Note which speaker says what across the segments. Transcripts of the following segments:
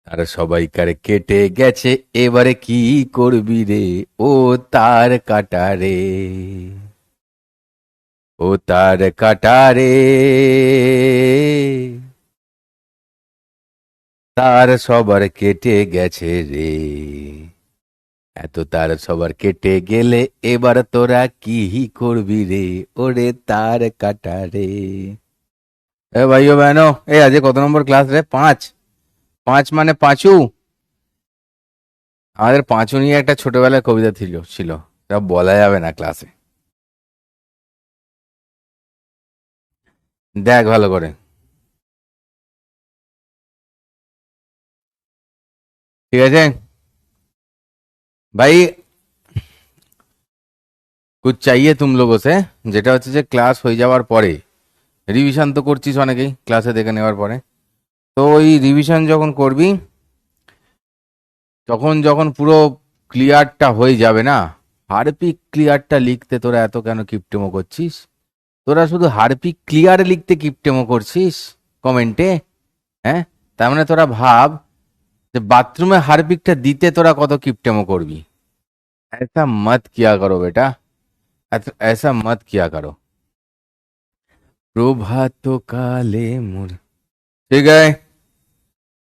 Speaker 1: আর সবাইকার কেটে গেছে, এবারে কি করবি রে? ও তার কাটা রে, ও তার কাটা রে, তার সবার কেটে গেছে রে। এত তার সবার কেটে গেলে এবার তোরা কি করবি রে? ওরে তার কাটা রে। এ ভাইও বাহনো, এ আজ কত নম্বর ক্লাস রে? পাঁচ। পাঁচ মানে পাঁচু। আমাদের পাঁচু নিয়ে একটা ছোটবেলায় কবিতা ছিল, তা বলা যাবে না ক্লাসে। দেখ ভালো করে। ঠিক আছে ভাই, কুছ চাইয়ে তুম লোগো সে, যেটা হচ্ছে যে ক্লাস হয়ে যাওয়ার পরে রিভিশন তো করছিস অনেকেই ক্লাসে দেখে নেওয়ার পরে। তো ওই রিভিশন যখন করবি, তখন যখন পুরো ক্লিয়ারটা হয়ে যাবে না, হারপিক ক্লিয়ারটা লিখতে তোরা এত কেন কিপটেমো করছিস? তোরা শুধু হারপিক ক্লিয়ার লিখতে কিপটেমো করছিস কমেন্টে। হ্যাঁ, তার মানে তোরা ভাব যে বাথরুমে হারপিকটা দিতে তোরা কত কিপটেমো করবি। ऐसा मत किया करो बेटा, ऐसा मत किया करो। প্রভাত কালে মোর। ঠিক আছে,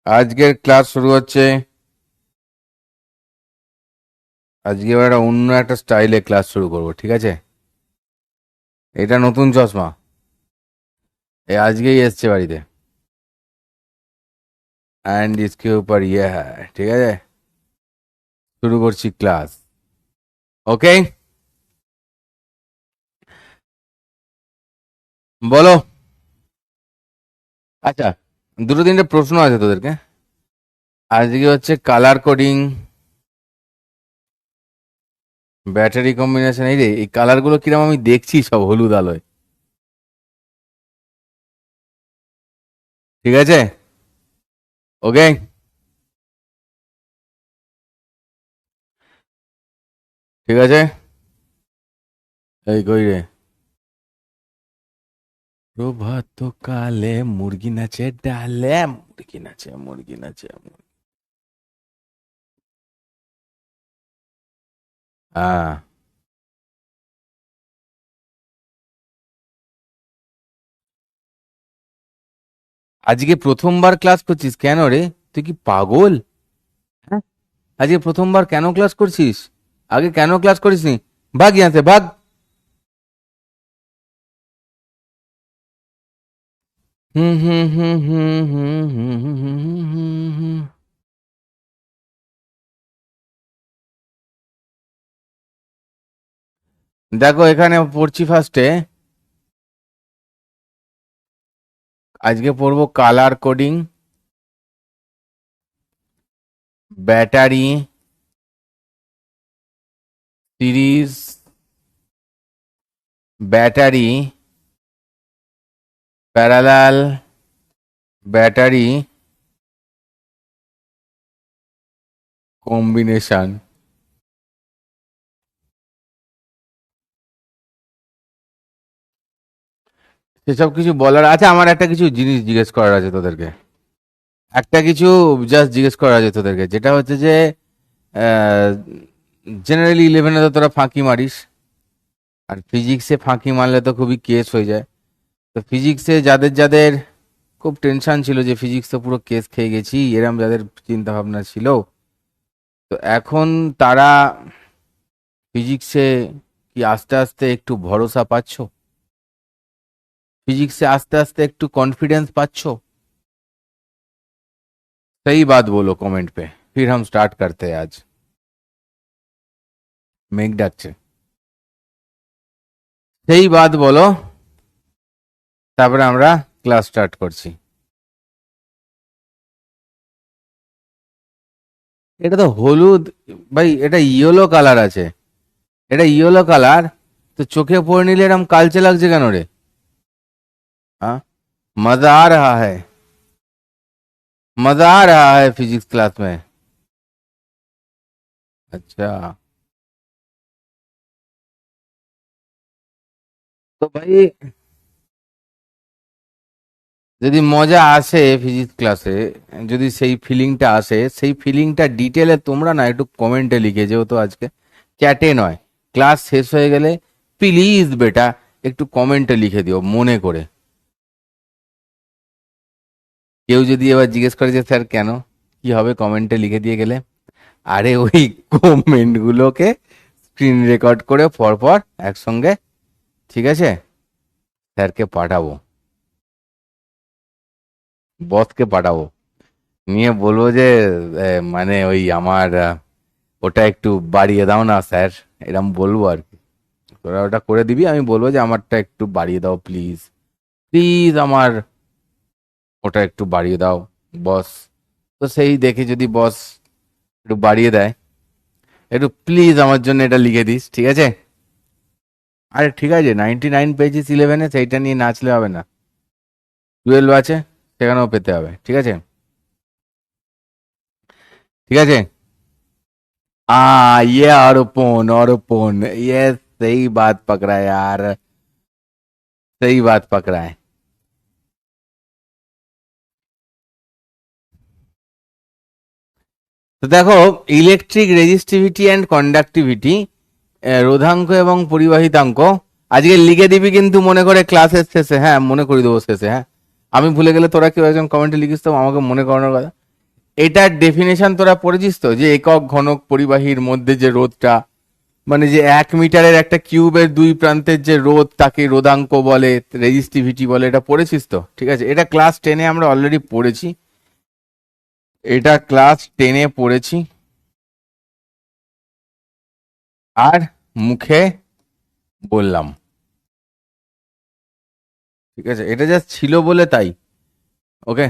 Speaker 1: আজকের ক্লাস শুরু হচ্ছে। আজকে এবার অন্য একটা স্টাইলে ক্লাস শুরু করব, ঠিক আছে? এটা নতুন চশমা, এই আজকেই এসছে বাড়িতে। অ্যান্ড इसके ऊपर ये है, ঠিক আছে? শুরু করছি ক্লাস। ওকে, বলো। আচ্ছা, দুটো তিনটে প্রশ্ন আছে তোদেরকে। আজকে হচ্ছে কালার কোডিং, ব্যাটারি কম্বিনেশন। এই রে, এই কালারগুলো কিরম আমি দেখছি, সব হলুদ আলোয়। ঠিক আছে, ওকে। ঠিক আছে, এই কই রে? প্রভাত কালে মুরগি নাচে ডালে, মুরগি নাচে, মুরগি নাচে। হ্যাঁ, আজকে প্রথমবার ক্লাস করছিস কেন রে? তুই কি পাগল? হ্যাঁ, আজকে প্রথমবার কেন ক্লাস করছিস? আগে কেন ক্লাস করিসনি? ভাগ ইয়াতে ভাগ। হুম হুম হুম হুম হুম হুম হুম হুম হুম হুম। দেখো এখানে পড়ছি ফার্স্টে। আজকে পড়বো colour coding, battery, series, battery, parallel, battery, combination. সেসব কিছু বলার আছে। আমার একটা কিছু জিনিস জিজ্ঞেস করার আছে তোদেরকে। একটা কিছু জাস্ট জিজ্ঞেস করা আছে তোদেরকে, যেটা হচ্ছে যে জেনারেলি ইলেভেনে তো তোরা ফাঁকি মারিস, আর ফিজিক্সে ফাঁকি মারলে তো খুবই কেস হয়ে যায়। তো ফিজিক্সে যাদের যাদের খুব টেনশন ছিল যে ফিজিক্স তো পুরো কেস খেয়ে গেছি, এরম যাদের চিন্তা ভাবনা ছিল, তো এখন তারা ফিজিক্সে কি আস্তে আস্তে একটু ভরসা পাচ্ছো? ফিজিক্সে আস্তে আস্তে একটু कॉन्फिडेंस पाচ্ছো? सही बात बोलो कमेंट पे, फिर हम स्टार्ट करते हैं आज। মেঘ ডাকছে। সেই বাত বলো, তারপরে আমরা ক্লাস স্টার্ট করছি। এটা তো হলুদ ভাই, এটা ইয়েলো কালার আছে। এটা ইয়েলো কালার, তো চোখে পড়ে নিলে এরকম কালচে লাগছে কেন রে? हाँ, मजा आ रहा है, मजा आ रहा है फिजिक्स क्लास में। अच्छा, तो भाई যদি মজা আসে ফিজিক্স ক্লাসে, যদি সেই ফিলিংটা আসে, সেই ফিলিংটা ডিটেলে তোমরা না একটু কমেন্টে লিখে, যেহেতু আজকে চ্যাটে নয়, ক্লাস শেষ হয়ে গেলে প্লিজ বেটা একটু কমেন্টে লিখে দিও মনে করে। কেউ যদি এবার জিজ্ঞেস করে যে স্যার কেন, কি হবে কমেন্টে লিখে দিয়ে গেলে, আরে ওই কমেন্টগুলোকে স্ক্রিন রেকর্ড করে পরপর একসঙ্গে, ঠিক আছে, স্যারকে পাঠাবো, বসকে পাঠাবো, নিয়ে বলবো যে মানে ওই আমার ওটা একটু বাড়িয়ে দাও না স্যার, এরকম বলবো আর কি। তোরা ওটা করে দিবি, আমি বলবো যে আমারটা একটু বাড়িয়ে দাও প্লিজ, প্লিজ আমার ওটা একটু বাড়িয়ে দাও বস। তো সেই দেখে যদি বস একটু বাড়িয়ে দেয়, একটু প্লিজ আমার জন্য এটা লিখে দিস, ঠিক আছে। আরে ঠিক আছে, 99 পেয়েছিস 11-এ, সেইটা নিয়ে নাচলে হবে না, 12 আছে সেখানেও পেতে হবে, ঠিক আছে, ঠিক আছে। ये और फोन ये सही बात पकड़ा है यार, सही बात पकड़ा है। তো দেখো, ইলেকট্রিক রেজিস্টিভিটি অ্যান্ড কন্ডাক্টিভিটি, রোধাঙ্ক এবং পরিবাহিতাঙ্ক, আজকে লিখে দিবি কিন্তু মনে করে ক্লাসের শেষে, হ্যাঁ মনে করে দেবো শেষে, হ্যাঁ। আমি ভুলে গেলে তোরা কেউ একজন কমেন্টে লিখিস তো আমাকে মনে করানোর কথা। এটার ডেফিনেশন তোরা পড়েছিস তো, যে একক ঘনক পরিবাহীর মধ্যে যে রোধটা, মানে যে 1 মিটারের একটা কিউবের দুই প্রান্তের যে রোধ তাকে রোধাঙ্ক বলে, রেজিস্টিভিটি বলে, এটা পড়েছিস তো, ঠিক আছে। এটা ক্লাস 10-এ আমরা অলরেডি পড়েছি, এটা ক্লাস 10-এ পড়েছি, আর মুখে বললাম, ঠিক আছে, এটা জাস্ট ছিল বলে তাই। ওকে,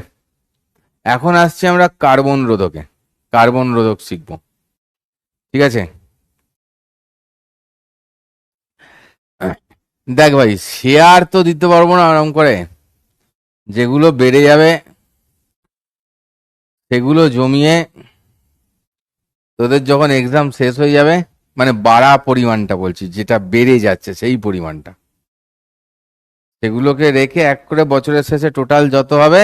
Speaker 1: এখন আসছি আমরা কার্বন রোধকে, কার্বন রোধক শিখবো, ঠিক আছে। দেখ ভাই, শেয়ার তো দিতে পারবো না আরাম করে, যেগুলো বেড়ে যাবে সেগুলো জমিয়ে তোদের যখন এক্সাম শেষ হয়ে যাবে, মানে বাড়া পরিমাণটা বলছি, যেটা বেড়ে যাচ্ছে সেই পরিমাণটা, সেগুলোকে রেখে এক করে বছরের শেষে টোটাল যত হবে,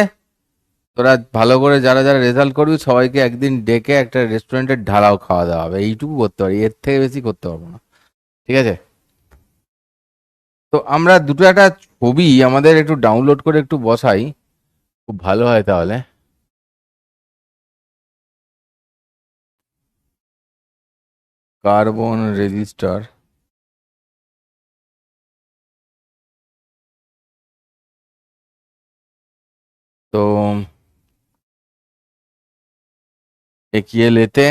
Speaker 1: তোরা ভালো করে যারা যারা রেজাল্ট করবি সবাইকে একদিন ডেকে একটা রেস্টুরেন্টের ঢালাও খাওয়া দাওয়া হবে, এইটুকু করতে পারি, এর থেকে বেশি করতে পারবো না, ঠিক আছে। তো আমরা দুটো একটা ছবি আমাদের একটু ডাউনলোড করে একটু বসাই, খুব ভালো হয় তাহলে। কার্বন রেজিস্টার, তো একিয়ে लेते,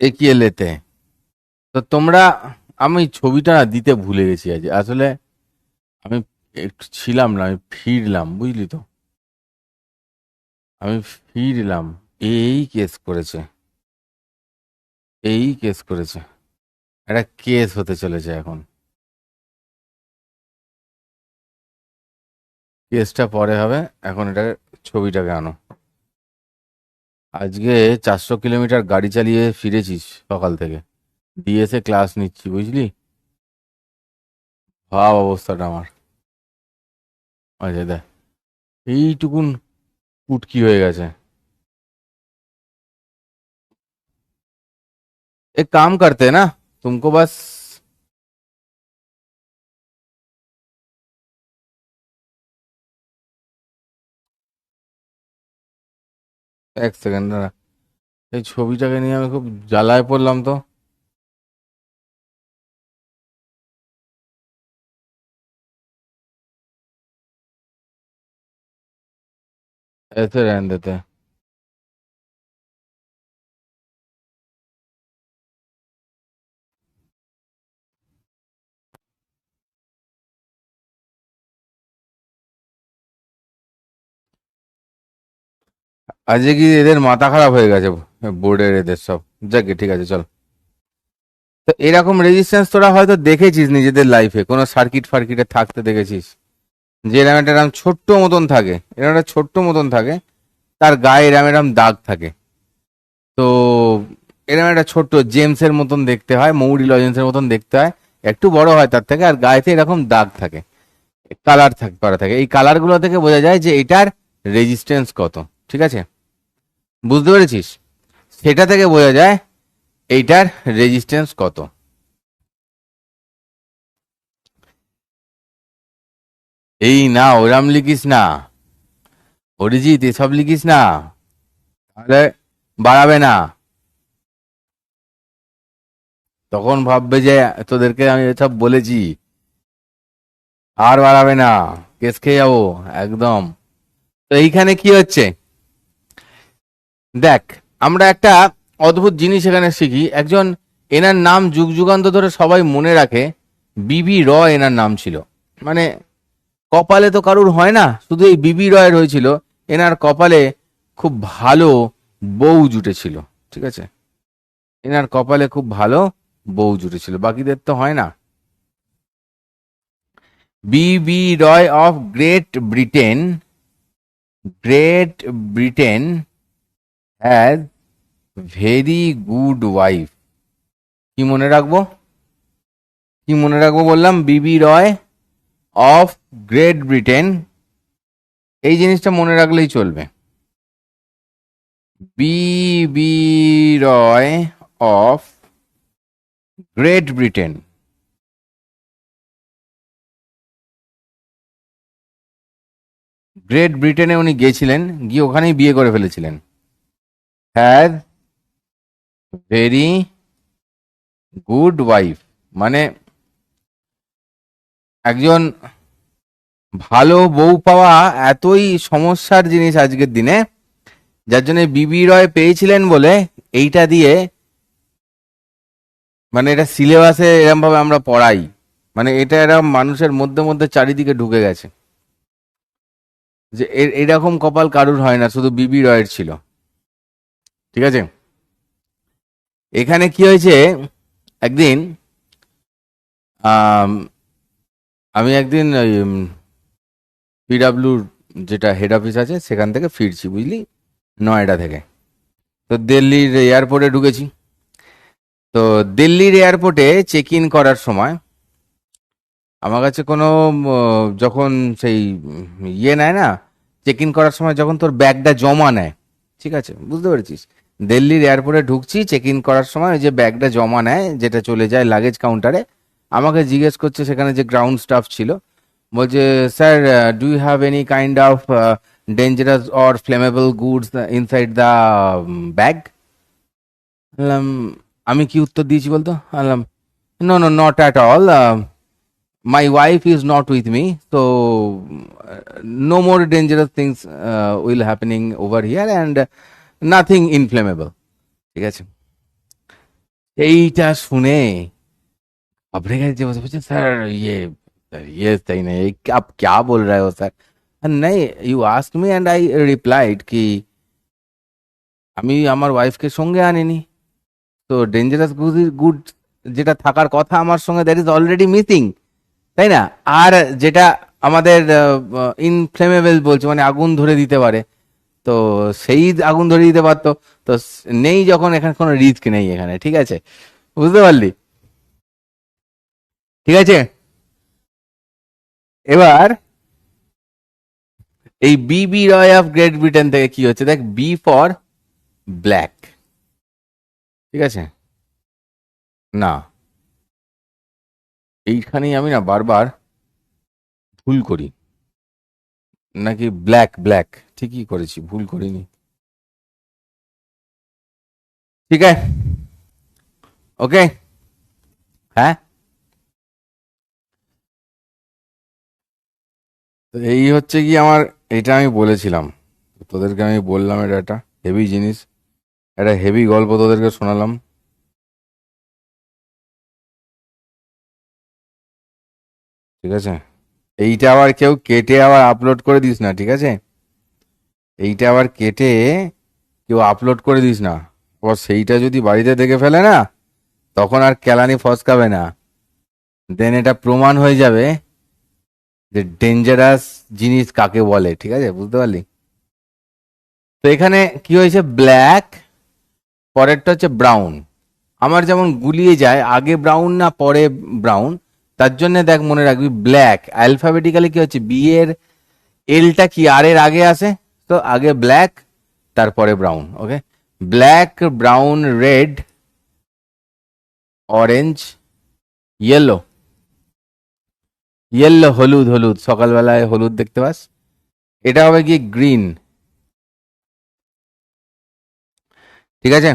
Speaker 1: একিয়ে लेते। তো তোমরা, আমি ছবিটা না দিতে ভুলে গেছি আজ আসলে, আমি একটু ছিলাম না, আমি ফিরলাম বুঝলি তো, আমি ফিরলাম, এই কেস করেছে, এই কেস করেছে, একটা কেস হতে চলেছে এখন, কেসটা পরে হবে, এখন এটা ছবিটাকে আনো। আজকে 400 কিলোমিটার গাড়ি চালিয়ে ফিরেছিস সকাল থেকে, ডিএসএ ক্লাস নিচ্ছি বুঝলি, ভাব অবস্থাটা আমার। আচ্ছা দেখ, এইটুকুন পুটকি হয়ে গেছে। एक काम करते हैं ना, तुमको बस, এক সেকেন্ড না, এই ছবিটাকে নিয়ে আমি খুব জ্বালায় পড়লাম তো। ऐसे रहने देते हैं। আজকে কি এদের মাথা খারাপ হয়ে গেছে, বোর্ডের এদের সব, যাকে ঠিক আছে চল। তো এরকম রেজিস্ট্যান্স তোরা হয়তো দেখেছিস নিজেদের লাইফে, কোনো সার্কিট ফার্কিটে থাকতে দেখেছিস, যে এরকম একটা এরকম ছোট্ট মতন থাকে, এরকম একটা ছোট্ট মতন থাকে, তার গায়ে এরম এরম দাগ থাকে। তো এরম একটা ছোট্ট জেমসের মতন দেখতে হয়, মৌরি লজেন্সের মতন দেখতে হয়, একটু বড় হয় তার থেকে, আর গায়েতে এরকম দাগ থাকে, কালার করা থাকে। এই কালার গুলো থেকে বোঝা যায় যে এটার রেজিস্ট্যান্স কত। ঠিক আছে, বুঝতে পেরেছিস? সেটা থেকে বোঝা যায় এইটার রেজিস্ট্যান্স কত। এই না, ওরাম লিখিস না অরিজিৎ, এসব লিখিস না, তাহলে বাড়াবে না। তখন ভাববে যে তোদেরকে আমি এসব বলেছি, আর বাড়াবে না, কেস খেয়ে যাবো একদম। তো এইখানে কি হচ্ছে দেখ, আমরা একটা অদ্ভুত জিনিস এখানে শিখি। একজন, এনার নাম যুগ যুগান্ত ধরে সবাই মনে রাখে, বিবি রয় এনার নাম ছিল। মানে কপালে তো কারুর হয় না, শুধু এই বিবি রয়ের হয়েছিল। এনার কপালে খুব ভালো বউ জুটেছিল। ঠিক আছে, এনার কপালে খুব ভালো বউ জুটেছিল, বাকিদের তো হয় না। B B Roy of great Britain, great Britain has very good wife. কি মনে রাখবো, কি মনে রাখবো বললাম? বিবি রয় অফ গ্রেট ব্রিটেন, এই জিনিসটা মনে রাখলেই চলবে। বিবি Roy of great Britain, great ব্রিটেনে উনি গিয়েছিলেন, গিয়ে ওখানেই বিয়ে করে ফেলেছিলেন। হ্যাজ ভেরি গুড ওয়াইফ, মানে একজন ভালো বউ পাওয়া এতই সমস্যার জিনিস আজকের দিনে, যার জন্য বিবি রয় পেয়েছিলেন বলে এইটা দিয়ে, মানে এটা সিলেবাসে এরকম ভাবে আমরা পড়াই, মানে এটা এরকম মানুষের মধ্যে মধ্যে চারিদিকে ঢুকে গেছে যে এরকম কপাল কারুর হয় না, শুধু বিবি রয়ের ছিল। ঠিক আছে, এখানে কি হয়েছে, একদিন আম, আমি একদিন পিডাব্লিউর যেটা হেড অফিস আছে সেখান থেকে ফিরছি, বুঝলি, নয়ডা থেকে। তো দিল্লির এয়ারপোর্টে ঢুকেছি। তো দিল্লির এয়ারপোর্টে চেক ইন করার সময় আমার কাছে কোনো যখন সেই ইয়ে নেয় না, চেক ইন করার সময় যখন তোর ব্যাগটা জমা নেয়, ঠিক আছে, বুঝতে পেরেছিস? দিল্লির এয়ারপোর্টে ঢুকছি, চেক ইন করার সময় ওই যে ব্যাগটা জমা নেয়, যেটা চলে যায় লাগেজ কাউন্টারে, আমাকে জিজ্ঞেস করছে সেখানে যে গ্রাউন্ড স্টাফ ছিল, বলছে, sir, do you have any kind of dangerous or flammable goods inside the bag? বললাম, আমি কি উত্তর দিয়েছি বলতো? বললাম, no no, not at all, my wife is not with me, so no more dangerous things will happening over here, and nothing inflammable. ঠিক আছে, এইটা শুনে घबरे गए, जो बच्चे, सर ये सही नहीं है, आप क्या बोल रहे हो सर? नहीं, you ask me and I replied कि আমি আমার ওয়াইফকে সঙ্গে আনিনি, তো ডেঞ্জারাস গুড যেটা থাকার কথা আমার সঙ্গে, দ্যাট ইজ অলরেডি মিসিং, তাই না? আর যেটা আমাদের ইনফ্লেমেবল বলছে, মানে আগুন ধরে দিতে পারে, তো সেই আগুন ধরে দিতে পারতো। তো নেই যখন, এখানে কোনো রিস্ক নেই এখানে। ঠিক আছে, বুঝতে পারলি? ঠিক আছে, এবার এই বিবি রয় অফ গ্রেট ব্রিটেন থেকে কি হচ্ছে দেখ, বি ফর ব্ল্যাক। ঠিক আছে, না, এইখানেই আমি না বারবার ভুল করি, নাকি ব্ল্যাক ব্ল্যাক, ঠিকই করেছি, ভুল করিনি। ঠিক আছে, ওকে, হ্যাঁ। তো এই হচ্ছে কি আমার, এটা আমি বলেছিলাম তোদেরকে, আমি বললাম এটা একটা হেভি জিনিস, একটা হেভি গল্প তোদেরকে শোনালাম। ঠিক আছে, এইটা আবার কেউ কেটে আবার আপলোড করে দিস না, ঠিক আছে? এইটা আবার কেটে কেউ আপলোড করে দিস না, আবার সেইটা যদি বাড়িতে দেখে ফেলে না, তখন আর কেলানি ফসকাবে না, দেন এটা প্রমাণ হয়ে যাবে যে ডেঞ্জারাস জিনিস কাকে বলে। ঠিক আছে, বুঝতে পারলি? তো এখানে কি হয়েছে, ব্ল্যাক, পরেরটা হচ্ছে ব্রাউন। আমার যেমন গুলিয়ে যায়, আগে ব্রাউন না পরে ব্রাউন, তার জন্য দেখ মনে রাখবি ব্ল্যাক অ্যালফাবেটিক্যালি কি হচ্ছে, বি এর এলটা কি আর এর আগে আসে, তো আগে ব্ল্যাক তারপরে brown. Okay, black, brown, red, orange, yellow. Yellow হলুদ, হলুদ সকালবেলায় হলুদ দেখতে পাস। এটা হবে কি গ্রিন, ঠিক আছে।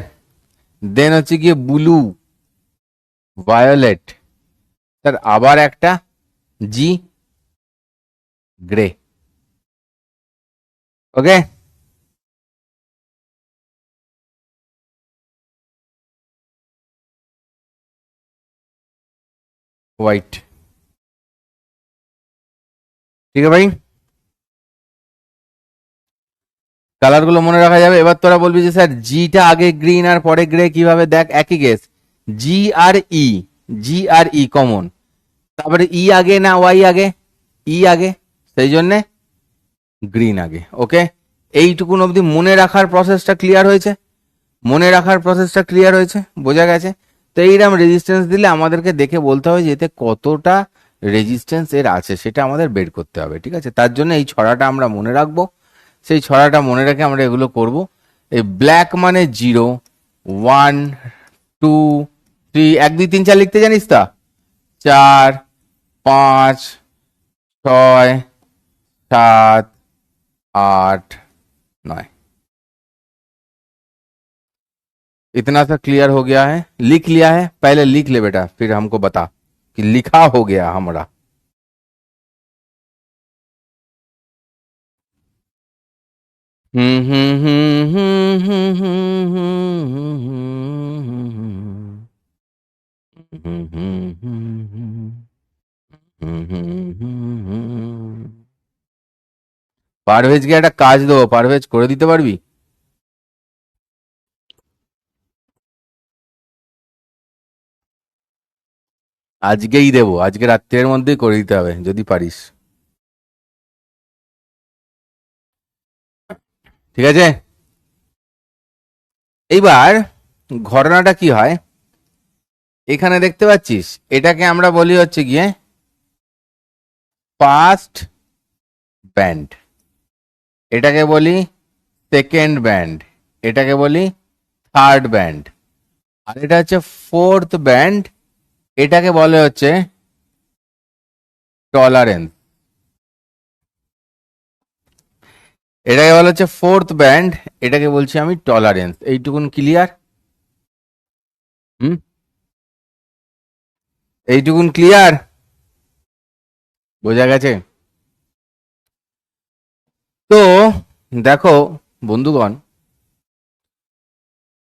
Speaker 1: দেন হচ্ছে গিয়ে ব্লু, ভায়োলেট, তার আবার একটা জি, গ্রে। ওকে, হোয়াইট। ঠিক আছে ভাই, কালার গুলো মনে রাখা যাবে। এবার তোরা বলবি যে স্যার জিটা আগে গ্রিন আর পরে গ্রে কিভাবে, দেখ একই কেস, জি আর ই, জি আর ই কমন, তারপরে ই আগে না ওয়াই আগে, ই আগে, সেই জন্যে গ্রিন আগে। ওকে, এইটুকুন অবধি মনে রাখার প্রসেসটা ক্লিয়ার হয়েছে, মনে রাখার প্রসেসটা ক্লিয়ার হয়েছে, বোঝা গেছে। তো এইরকম রেজিস্ট্যান্স দিলে আমাদেরকে দেখে বলতে হবে যে এতে কতটা রেজিস্ট্যান্স এর আছে, সেটা আমাদের বের করতে হবে, ঠিক আছে। তার জন্য এই ছড়াটা আমরা মনে রাখবো, সেই ছড়াটা মনে রেখে আমরা এগুলো করব। এই ব্ল্যাক মানে 0, 1, 2, 3, 1 2 3 4 লিখতে জানিস তা, 4, 5, 6, 7, 8, 9। इतना सा क्लियर हो गया है, लिख लिया है, पहले लिख ले बेटा, फिर हमको बता कि लिखा हो गया हमारा। পারভেজকে একটা কাজ দেবো, পারভেজ করে দিতে পারবি? আজকেই দেবো, আজকে রাত্রের মধ্যেই করে দিতে হবে যদি পারিস, ঠিক আছে। এইবার ঘটনাটা কি হয়, এখানে দেখতে পাচ্ছিস, এটাকে আমরা বলি হচ্ছে গিয়ে ফার্স্ট ব্যান্ড, এটাকে বলি সেকেন্ড ব্যান্ড, এটাকে বলি থার্ড ব্যান্ড, আর এটা হচ্ছে ফোর্থ ব্যান্ড, এটাকে বলে হচ্ছে টলারেন্স, এটাকে বলা হচ্ছে ফোর্থ ব্যান্ড, এটাকে বলছি আমি টলারেন্স। এইটুকুন ক্লিয়ার? হুম, এইটুকুন ক্লিয়ার, বোঝা গেছে? তো দেখো বন্ধুগণ,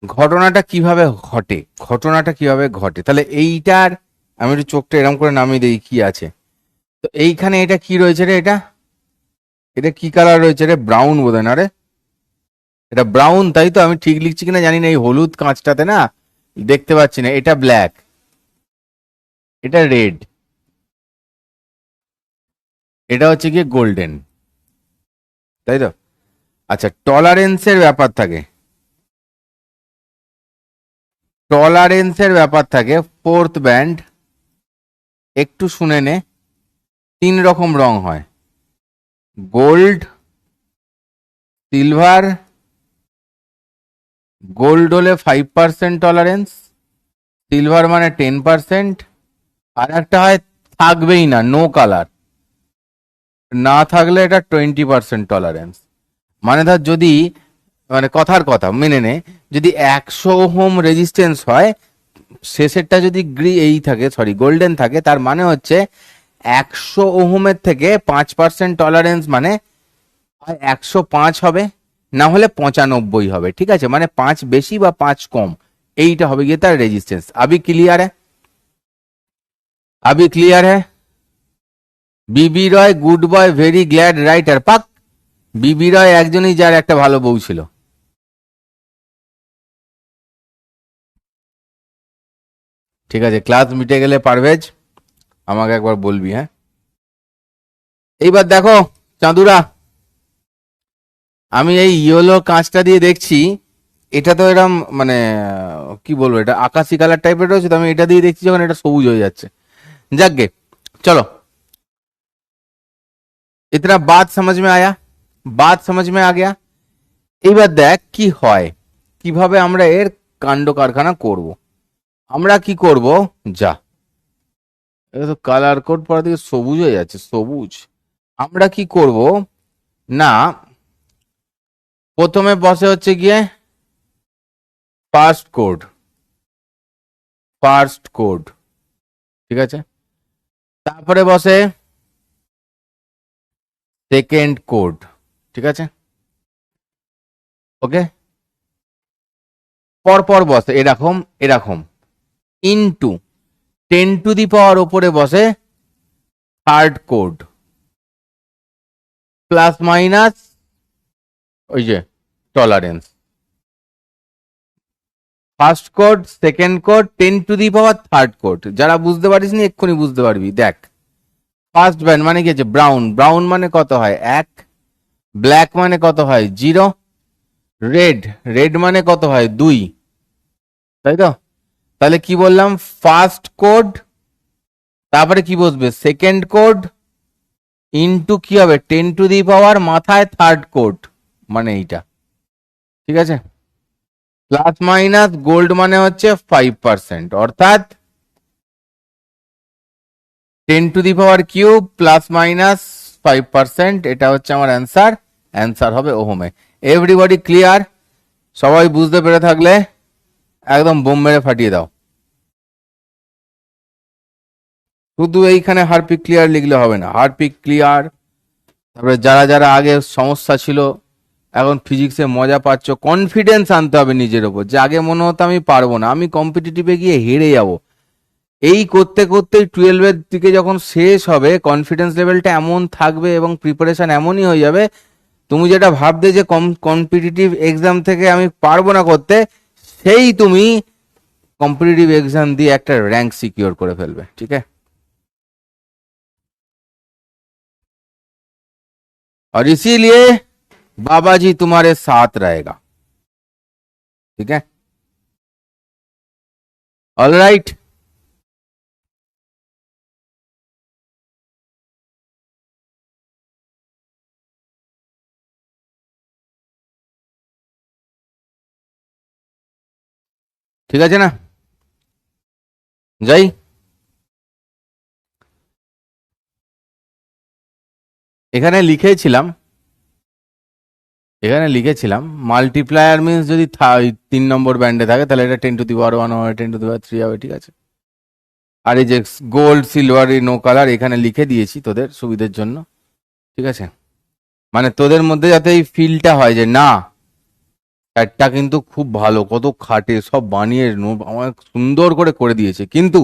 Speaker 1: ঘটনাটা কিভাবে ঘটে, ঘটনাটা কিভাবে ঘটে, তাহলে এইটার আমি একটু চোখটা এরকম করে নামিয়ে দিই কি আছে। তো এইখানে এটা কি রয়েছে রে, এটা এটা কি কালার রয়েছে রে, ব্রাউন বোধহয় না রে, এটা ব্রাউন তাই তো, আমি ঠিক লিখছি কিনা জানি না, এই হলুদ কাঁচটাতে না দেখতে পাচ্ছি না। এটা ব্ল্যাক, এটা রেড, এটা হচ্ছে গিয়ে গোল্ডেন, তাই তো। আচ্ছা, টলারেন্সের ব্যাপার থাকে, টলারেন্সের ব্যাপার থাকে, ফোর্থ ব্যান্ড, একটু শুনে নে, 3 রকম রং হয়, গোল্ড, সিলভার, গোল্ড হলে 5% টলারেন্স, সিলভার মানে 10%, আর একটা হয় থাকবেই না, নো কালার, না থাকলে এটা 20% টলারেন্স। মানে ধর যদি, মানে কথার কথা মেনে নে, যদি 100 ওহম রেজিস্ট্যান্স হয়, শেষেরটা যদি এই থাকে, সরি গোল্ডেন থাকে, তার মানে হচ্ছে 100 ওহমের থেকে 5% টলারেন্স, মানে 105 হবে, না হলে 95 হবে, ঠিক আছে। মানে 5 বেশি বা 5 কম, এইটা হবে গিয়ে তার রেজিস্ট্যান্স। আবি ক্লিয়ার হ্যাঁ, আবি ক্লিয়ার হ্যাঁ। B B Roy good boy very glad writer পাক। বিবি রয় একজনই যার একটা ভালো বউ ছিল, ঠিক আছে। ক্লাস মিটে গেলে পারভেজ আমাকে একবার বলবি, হ্যাঁ। এইবার দেখো চাঁদুরা, আমি এই ইয়েলো কাঁচটা দিয়ে দেখছি, এটা তো এরকম মানে কি বলবো, এটা আকাশি কালার টাইপের রয়েছে, তো আমি এটা দিয়ে দেখছি যখন এটা সবুজ হয়ে যাচ্ছে। যাকগে, চলো, इतना बात समझ में आया, बात समझ में आ गया। এইবার দেখ কি হয়, কিভাবে আমরা এর কাণ্ড কারখানা করব। আমরা কি করব, যা, এটা তো কালার কোড পড়া থেকে সবুজ হয়ে যাচ্ছে, সবুজ। আমরা কি করব না, প্রথমে বসে হচ্ছে গিয়ে ফার্স্ট কোড, ফার্স্ট কোড, ঠিক আছে, তারপরে বসে সেকেন্ড কোড, ঠিক আছে, ওকে, পরপর বসে এরকম এরকম, ইনটু 10 টু দি পাওয়ার ওপরে বসে থার্ড কোড, প্লাস মাইনাস ওই যে tolerance, first code, second code, 10 to the power third code. যারা বুঝতে পারিস নি এক্ষুনি বুঝতে পারবি, দেখ, ফার্স্ট ব্যান্ড মানে কি আছে, ব্রাউন, ব্রাউন মানে কত হয় 1, ব্ল্যাক মানে কত হয় 0, রেড, রেড মানে কত হয় 2, তাই তো? তাহলে কি বললাম, ফার্স্ট কোড, তারপরে কি বসবে সেকেন্ড কোড, ইনটু কি হবে 10 টু দি পাওয়ার মাথায় থার্ড কোড, মানে এইটা, ঠিক আছে, প্লাস মাইনাস গোল্ড মানে হচ্ছে 5%, অর্থাৎ 10 to the power cube plus minus 5%, এটা হচ্ছে আমার অ্যান্সার, অ্যান্সার হবে ওহমে। Everybody clear? সবাই বুঝতে পেরে থাকলে একদম বোম মেরে ফাটিয়ে দাও। শুধু এইখানে হারপিক ক্লিয়ার লিখলে হবে না, হারপিক ক্লিয়ার, তারপরে যারা যারা আগে সমস্যা ছিল এখন ফিজিক্সে মজা পাচ্ছ, কনফিডেন্স আনতে হবে নিজের ওপর, যে আগে মনে হতো আমি পারবো না, আমি কম্পিটিটিভে গিয়ে হেরে যাব, এই করতে করতে 12-এর দিকে যখন শেষ হবে কনফিডেন্স লেভেলটা এমন থাকবে এবং প্রিপারেশন এমনই হয়ে যাবে, তুমি যেটা ভাবতে যে কম্পিটিটিভ এক্সাম থেকে আমি পারবো না করতে, সেই তুমি কম্পিটিটিভ एग्जाम দিয়ে একটা র্যাঙ্ক সিকিউর করে ফেলবে, ঠিক আছে। और इसीलिए बाबा जी तुम्हारे साथ रहेगा, ठीक है, ऑल राइट। ঠিক আছে না, যাই, এখানে লিখেছিলাম, এখানে লিখেছিলাম মাল্টিপ্লায়ার মিন্স যদি 3 নম্বর ব্যান্ডে থাকে তাহলে এটা 10 টু দি পাওয়ার 1 হবে, 10 টু দি পাওয়ার 3 হবে, ঠিক আছে। আর এই যে গোল্ড সিলভার নো কালার এখানে লিখে দিয়েছি তোদের সুবিধার জন্য, ঠিক আছে, মানে তোদের মধ্যে যাতে এই ফিলটা হয় যে না, একটা কিন্তু খুব ভালো, কত খাটে সব বানিয়ে আমার সুন্দর করে করে দিয়েছে, কিন্তু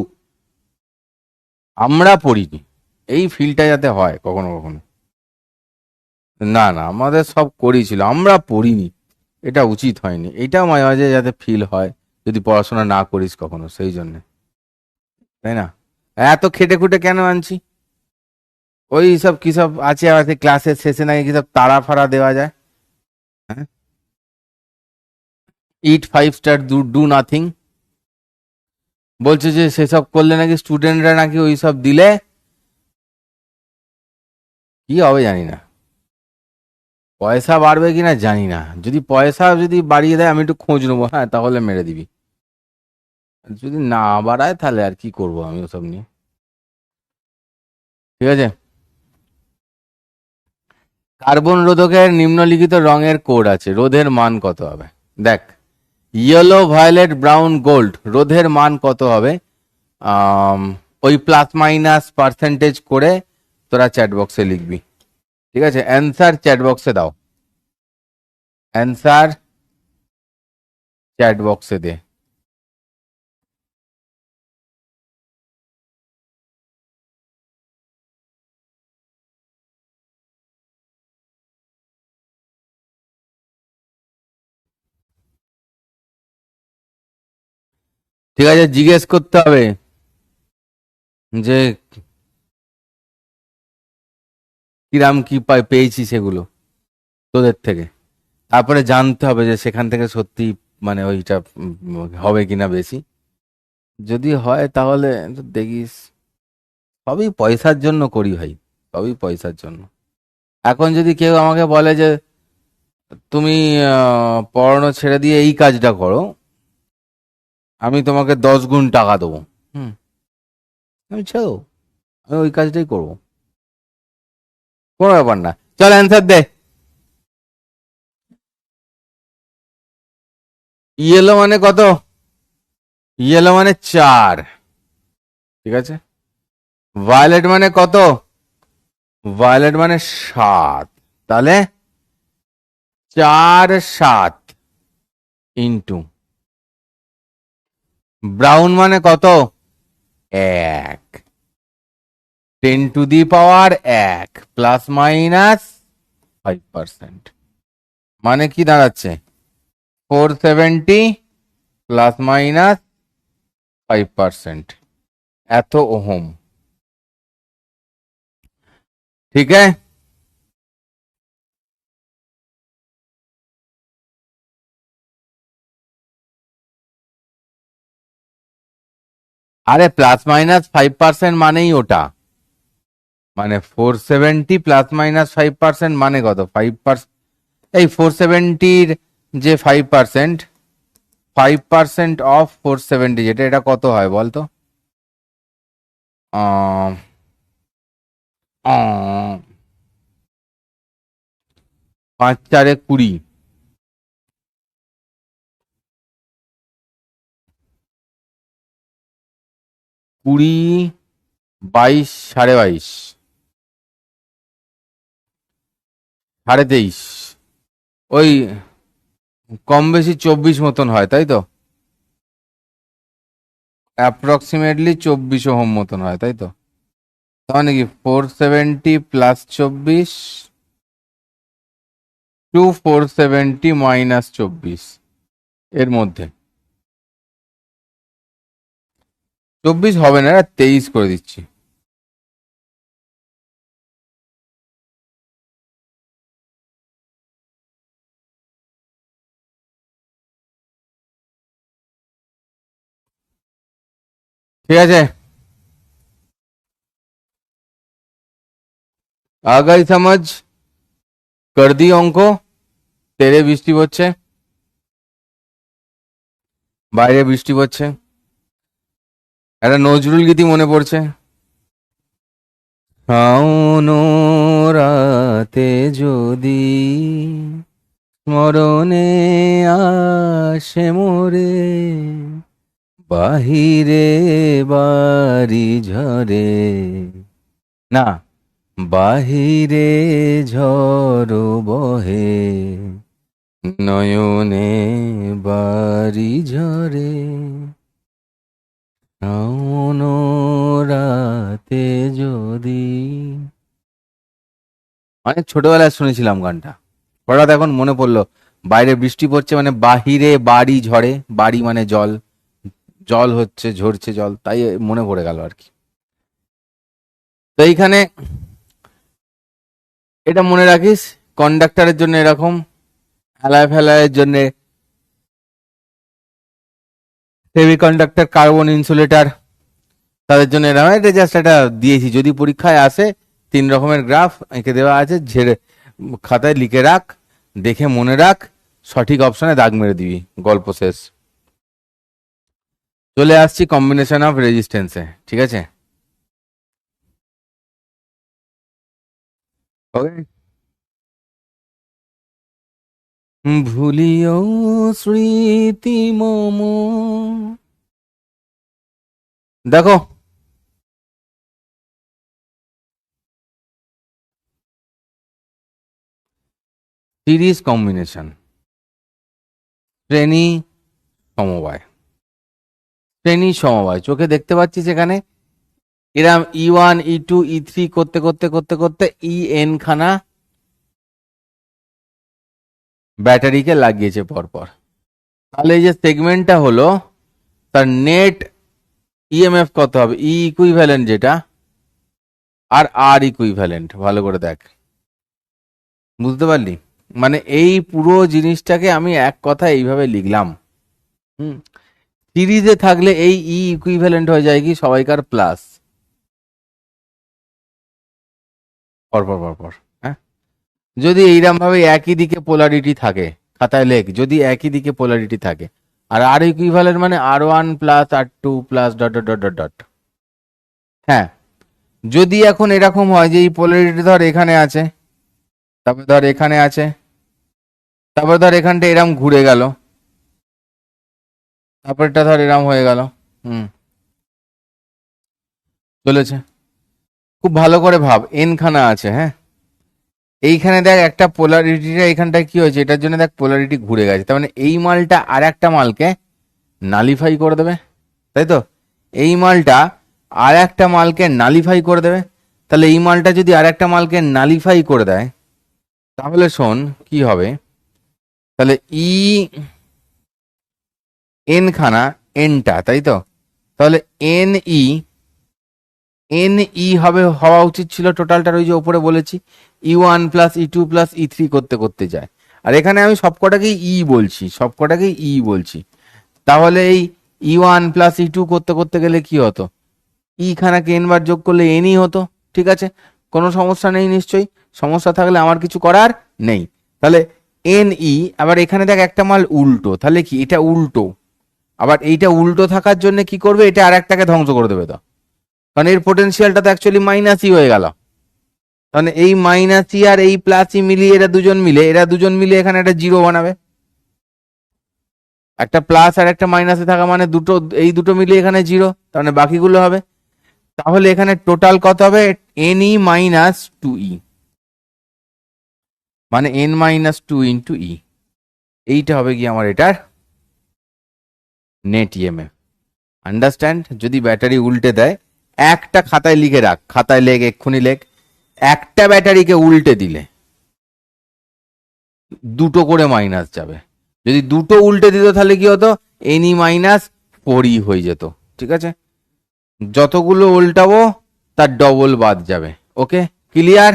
Speaker 1: আমরা পড়িনি, এই ফিলটা যাতে হয় কখনো কখনো। না না, আমাদের সব করিয়েছিল, আমরা পড়িনি, এটা উচিত হয়নি, এটা মাঝে মাঝে যাতে ফিল হয় যদি পড়াশোনা না করিস কখনো, সেই জন্য, তাই না? এত খেটে খুটে কেন আনছি? ওই সব কি সব আছে, আছে ক্লাসের শেষে নাকি কি সব তাড়া ফাড়া দেওয়া যায়, হ্যাঁ, ইট 5 স্টার ডু নাথিং, বলছে যে সেসব করলে নাকি স্টুডেন্টরা নাকি ওই সব দিলে কি হবে জানি না, পয়সা বাড়বে কিনা জানি না, যদি পয়সা যদি বাড়িয়ে দেয় আমি একটু খোঁজ নেবো, হ্যাঁ, তাহলে মেরে দিবি, যদি না বাড়ায় তাহলে আর কি করবো আমি ওসব নিয়ে, ঠিক আছে। কার্বন রোধকের নিম্নলিখিত রঙের কোড আছে, রোধের মান কত হবে? দেখ, ইয়েলো, ভায়োলেট, ব্রাউন, গোল্ড, রোধের মান কত হবে? ওই প্লাস মাইনাস পার্সেন্টেজ করে তোরা চ্যাট বক্সে লিখবি, ঠিক আছে, অ্যান্সার চ্যাট বক্সে দাও, অ্যান্সার চ্যাট বক্সে দে। ঠিক আছে, জিজ্ঞেস করতে হবে যে কিরাম কি পেয়েছি সেগুলো তোদের থেকে, তারপরে জানতে হবে যে সেখান থেকে সত্যি মানে ওইটা হবে কিনা বেশি। যদি হয় তাহলে তো দেখিস। সবই পয়সার জন্য করি ভাই, সবই পয়সার জন্য। এখন যদি কেউ আমাকে বলে যে তুমি পড়ানো ছেড়ে দিয়ে এই কাজটা করো, আমি তোমাকে 10 গুণ টাকা দেবো। হুম, আমি ছেড়ো, আমি ওই কাজটাই করবো, কোনো ব্যাপার না। চল অ্যান্সার দে। ইয়েলো মানে কত? ইয়েলো মানে 4, ঠিক আছে। ভায়োলেট মানে কত? ভায়োলেট মানে 7। তাহলে 4 7 ইন্টু ব্রাউন মানে কত? 1, 10 to the power 1 plus minus 5%। মানে কি দাঁড়াচ্ছে? 470 প্লাস মাইনাস 5%, এত ওহম। ठीक है। আরে প্লাস মাইনাস 5% মানেই ওটা, মানে 470 +- 5% মানে কত? 5%। এই 470-র যে 5%, 5% অফ 470 যেটা, এটা কত হয় বলতো? আহ, আহ, 5 × 4 = 20, 20, 22, 22.5, 23.5, ওই কম বেশি 24 মতন হয়, তাই তো? অ্যাপ্রক্সিমেটলি 24 ওহম মতন হয়, তাই তো? তার মানে কি 470 + 24 টু 470 - 24, এর মধ্যে 24 হবে না, 23 করে দিচ্ছি। ঠিক আছে, আগাই সমাজ কর দি অঙ্ক। তেরে বৃষ্টি পড়ছে, বাইরে বৃষ্টি পড়ছে, একটা নজরুল গীতি মনে পড়ছে। শাওন রাতে যদি স্মরণে আসে মোরে, বাহিরে বাড়ি ঝরে, না, বাহিরে ঝড় বহে, নয়নে বাড়ি ঝরে, শাওন রাতে যদি। অনেক ছোটবেলায় শুনেছিলাম গানটা, হঠাৎ এখন মনে পড়লো। বাইরে বৃষ্টি পড়ছে মানে বাহিরে বাড়ি ঝরে, বাড়ি মানে জল, জল হচ্ছে, ঝরছে জল, তাই মনে পড়ে গেল আর কি। তো এইখানে এটা মনে রাখিস, কন্ডাক্টরের জন্য এরকম, অ্যালয় ফ্যালয়ের জন্য সেমিকন্ডাক্টর, কার্বন ইনসুলেটর, তাদের জন্য এরকম। এটা জাস্ট একটা দিয়েছি, যদি পরীক্ষায় আসে 3 রকমের গ্রাফ এঁকে দেওয়া আছে, ঝেড়ে খাতায় লিখে রাখ, দেখে মনে রাখ, সঠিক অপশনে দাগ মেরে দিবি, গল্প শেষ। চলে আসছি কম্বিনেশন অফ রেজিস্ট্যান্সে, ঠিক আছে? ওকে। ভুলিও স্মৃতি মম, দেখো সিরিজ কম্বিনেশন, শ্রেণী সমবায়, শ্রেণী সমবায় চোখে দেখতে পাচ্ছিস এখানে, এরম E1 E2 E3 করতে করতে করতে করতে EN খানা ব্যাটারিকে লাগিয়েছে পরপর। তাহলে এই যে সেগমেন্টটা হলো, তার নেট ইএমএফ কত হবে? ই ইকুইভ্যালেন্ট যেটা, আর আর ইকুইভ্যালেন্ট, ভালো করে দেখ, বুঝতে পারলি? মানে এই পুরো জিনিসটাকে আমি এক কথা এইভাবে লিখলাম। হুম, সিরিজে থাকলে এই ই ইকুইভ্যালেন্ট হয়ে যায় কি সবাইকার প্লাস, পরপর পরপর। হ্যাঁ, যদি এইরকম ভাবে একই দিকে পোলারিটি থাকে, খাতায় লেখ, যদি একই দিকে পোলারিটি থাকে, আর আর ইকুইভ্যালেন্ট মানে R1 + R2 + dot dot dot dot dot. হ্যাঁ, যদি এখন এরকম হয় যে এই পোলারিটি ধর এখানে আছে, তারপর ধর এখানে আছে, তারপর ধর এখানটা এরম ঘুরে গেল, তারপরটা ধর এরম হয়ে গেল। হুম, চলেছে। খুব ভালো করে ভাব, এন খানা আছে, হ্যাঁ, এইখানে দেখ একটা পোলারিটিটা এখানটায় কি হয়েছে, এটার জন্য দেখ পোলারিটি ঘুরে গেছে, তার মানে এই মালটা আর একটা মালকে নালিফাই করে দেবে, তাই তো? এই মালটা আর একটা মালকে নালিফাই করে দেবে। তাহলে এই মালটা যদি আর একটা মালকে নালিফাই করে দেয়, তাহলে শোন কি হবে। তাহলে ই এন খানা, এনটা, তাই তো? তাহলে এন ই, এন ই হবে, হওয়া উচিত ছিল টোটালটার, ওই যে ওপরে বলেছি E1 + E2 + E3 করতে করতে যায়। আর এখানে আমি সবকটাকেই ই বলছি, সবকটাকেই ই বলছি। তাহলে এই E1 + E2 করতে করতে গেলে কি হতো, ই খানাকে এন বার যোগ করলে এনই হতো। ঠিক আছে, কোনো সমস্যা নেই নিশ্চয়ই? সমস্যা থাকলে আমার কিছু করার নেই। তাহলে এন ই, আবার এখানে দেখ একটা মাল উল্টো, তাহলে কি এটা উল্টো, আবার এইটা উল্টো থাকার জন্য কি করবে, এটা আর একটাকে ধ্বংস করে দেবে তো, কারণ এর পোটেনশিয়ালটা তো অ্যাকচুয়ালি মাইনাসই হয়ে গেল। তাহলে এই মাইনাসই আর এই প্লাসই মিলিয়ে এরা দুজন মিলে এখানে একটা জিরো বানাবে। একটা প্লাস আর একটা মাইনাসে থাকা মানে দুটো, এই দুটো মিলিয়ে এখানে জিরো, তার মানে বাকিগুলো হবে। তাহলে এখানে টোটাল কত হবে, N(E - 2E), মানে N-2 * E। এইটা হবে কি আমার এটার নেট ইএমএফ। আন্ডারস্ট্যান্ড? যদি ব্যাটারি উল্টে দেয়, একটা খাতায় লিখে রাখ, খাতায় লেখ, এক্ষুনি লেখ, একটা ব্যাটারিকে উল্টে দিলে দুটো করে মাইনাস যাবে। যদি দুটো উল্টে দিত তাহলে কি হতো, N(E - 4E) হয়ে যেত। ঠিক আছে, যতগুলো উল্টাবো তার ডবল বাদ যাবে। ওকে, ক্লিয়ার?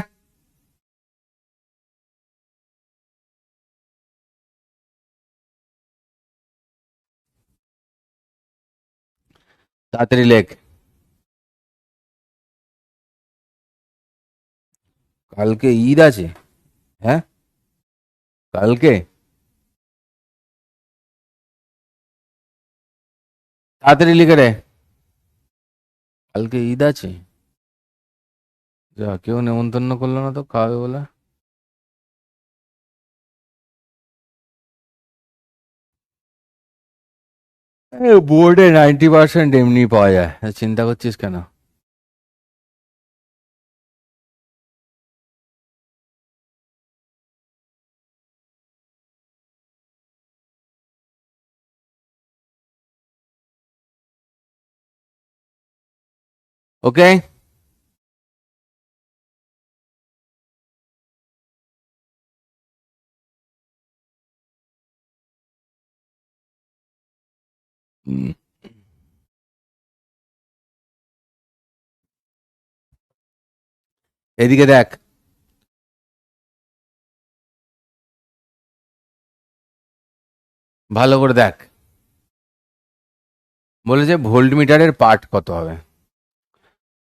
Speaker 1: তাড়াতাড়ি লেখ। কালকে ঈদ আছে? হ্যাঁ, কালকে? তাড়াতাড়ি লিখে রে, কালকে ঈদ আছে। যা, কেউ নেমন্তন্ন করলো না তো খাওয়াবে বলে। বোর্ডে 90% এমনি পাওয়া যায়, চিন্তা করছিস কেন? ওকে, এদিকে দেখ, ভালো করে দেখ, বলেছে ভোল্ট মিটারের পার্ট কত হবে।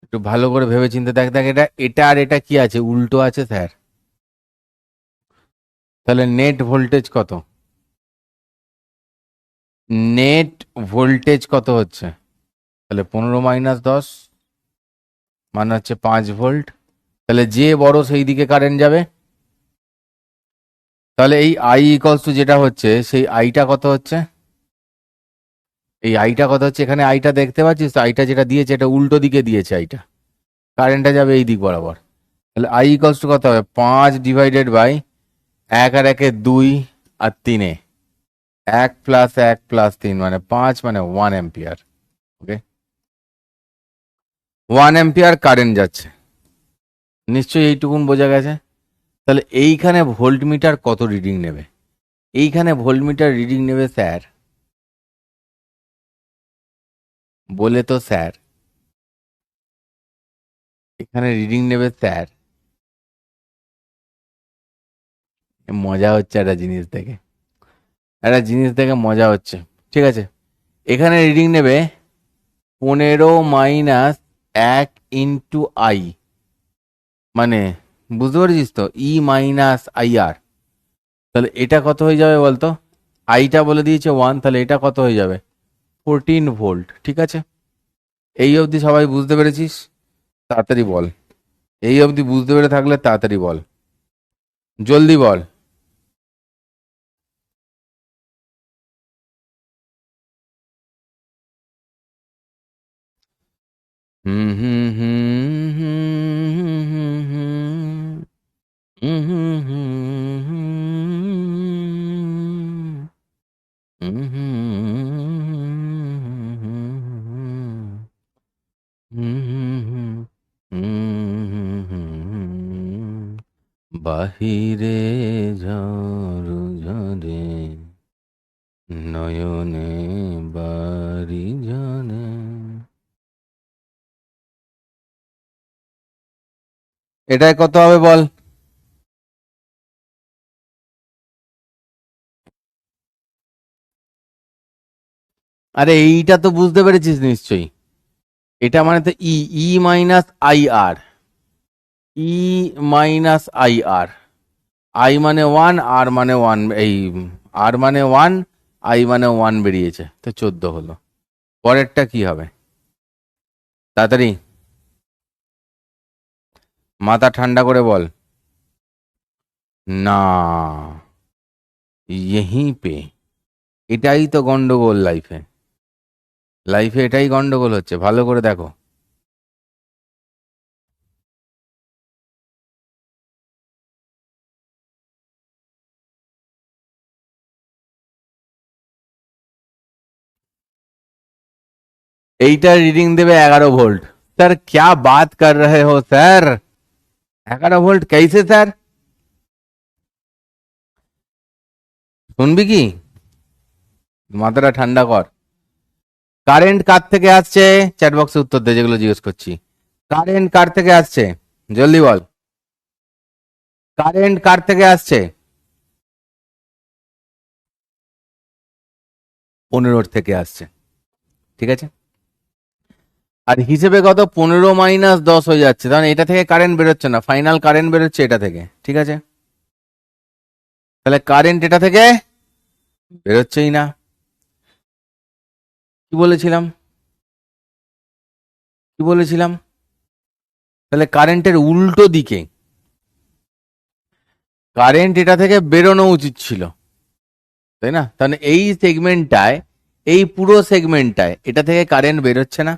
Speaker 1: একটু ভালো করে ভেবে চিন্তে দেখ, দেখ এটা, এটা আর এটা কি আছে, উল্টো আছে স্যার। তাহলে নেট ভোল্টেজ কত, নেট ভোল্টেজ কত হচ্ছে? তাহলে 15 - 10 মানে হচ্ছে 5 ভোল্ট। তাহলে যে বড় সেই দিকে কারেন্ট যাবে। তাহলে এই আই ইকলস টু যেটা হচ্ছে, সেই আইটা কত হচ্ছে, এই আইটা কত হচ্ছে, এখানে আইটা দেখতে পাচ্ছিস তো, আইটা যেটা দিয়েছে এটা উল্টো দিকে দিয়েছে, আইটা কারেন্টটা যাবে এই দিক বরাবর। তাহলে আই ইকলস টু কত হবে, 5/1 আর 1 এ 2 আর 3-এ 1 + 1 + 3 মানে 5, মানে 1 অ্যাম্পিয়ার। ওকে, 1 অ্যাম্পিয়ার কারেন্ট যাচ্ছে, নিশ্চয়ই এইটুকুন বোঝা গেছে। তাহলে এইখানে ভোল্টমিটার কত রিডিং নেবে, এইখানে ভোল্টমিটার রিডিং নেবে স্যার, বলে তো স্যার, এখানে রিডিং নেবে স্যার মজা হচ্ছে একটা জিনিস দেখে মজা হচ্ছে। ঠিক আছে, এখানে রিডিং নেবে 15 - 1 × I, মানে বুঝতে পারছিস তো, E - IR। তাহলে এটা কত হয়ে যাবে বলতো? আইটা বলে দিয়েছে 1, তাহলে এটা কত হয়ে যাবে? 14 ভোল্ট। ঠিক আছে, এই অবধি সবাই বুঝতে পেরেছিস? তাড়াতাড়ি বল। এই অবধি বুঝতে পেরে থাকলে তাড়াতাড়ি বল, জলদি বল। হুম হুম হুম হুম হুম হুম হুম হুম হুম হুম বাহিরে ঝড় ঝরে নয়নে বাড়ি জানে। এটাই কত হবে বল? আরে এইটা তো বুঝতে পেরেছিস নিশ্চয়ই। এটা মানে তো E - IR, E - IR। I মানে 1, আর মানে 1, এই আর মানে 1, আই মানে 1 বেরিয়েছে, তো 14 হলো। পরেরটা কি হবে? তাড়াতাড়ি মাথা ঠান্ডা করে বল। না, यहीं पे, এটাই তো গন্ডগোল লাইফে। লাইফে এটাই গন্ডগোল হচ্ছে, ভালো করে দেখো। এইটার রিডিং দেবে 11 ভোল্ট। স্যার क्या बात कर रहे हो স্যার? 11 ভোল্ট कैसे স্যার? শুনবি কি? মাথাটা ঠান্ডা কর। কারেন্ট কার থেকে আসছে? চ্যাট বক্সে উত্তর দে যেগুলো জিজ্ঞেস করছি। কারেন্ট কার থেকে আসছে? জলদি বল। কারেন্ট কার থেকে আসছে? 15 থেকে আসছে। ঠিক আছে, আর হিসেবে কত? 15 - 10 হয়ে যাচ্ছে, তাহলে এটা থেকে কারেন্ট বেরোচ্ছে না, ফাইনাল কারেন্ট বেরোচ্ছে এটা থেকে। ঠিক আছে, তাহলে কারেন্ট এটা থেকে বেরোচ্ছেই না। কি বলেছিলাম? কি বলেছিলাম? তাহলে কারেন্টের উল্টো দিকে কারেন্ট এটা থেকে বেরোনো উচিত ছিল, তাই না? তাহলে এই সেগমেন্টটায়, এই পুরো সেগমেন্টটায় এটা থেকে কারেন্ট বেরোচ্ছে না,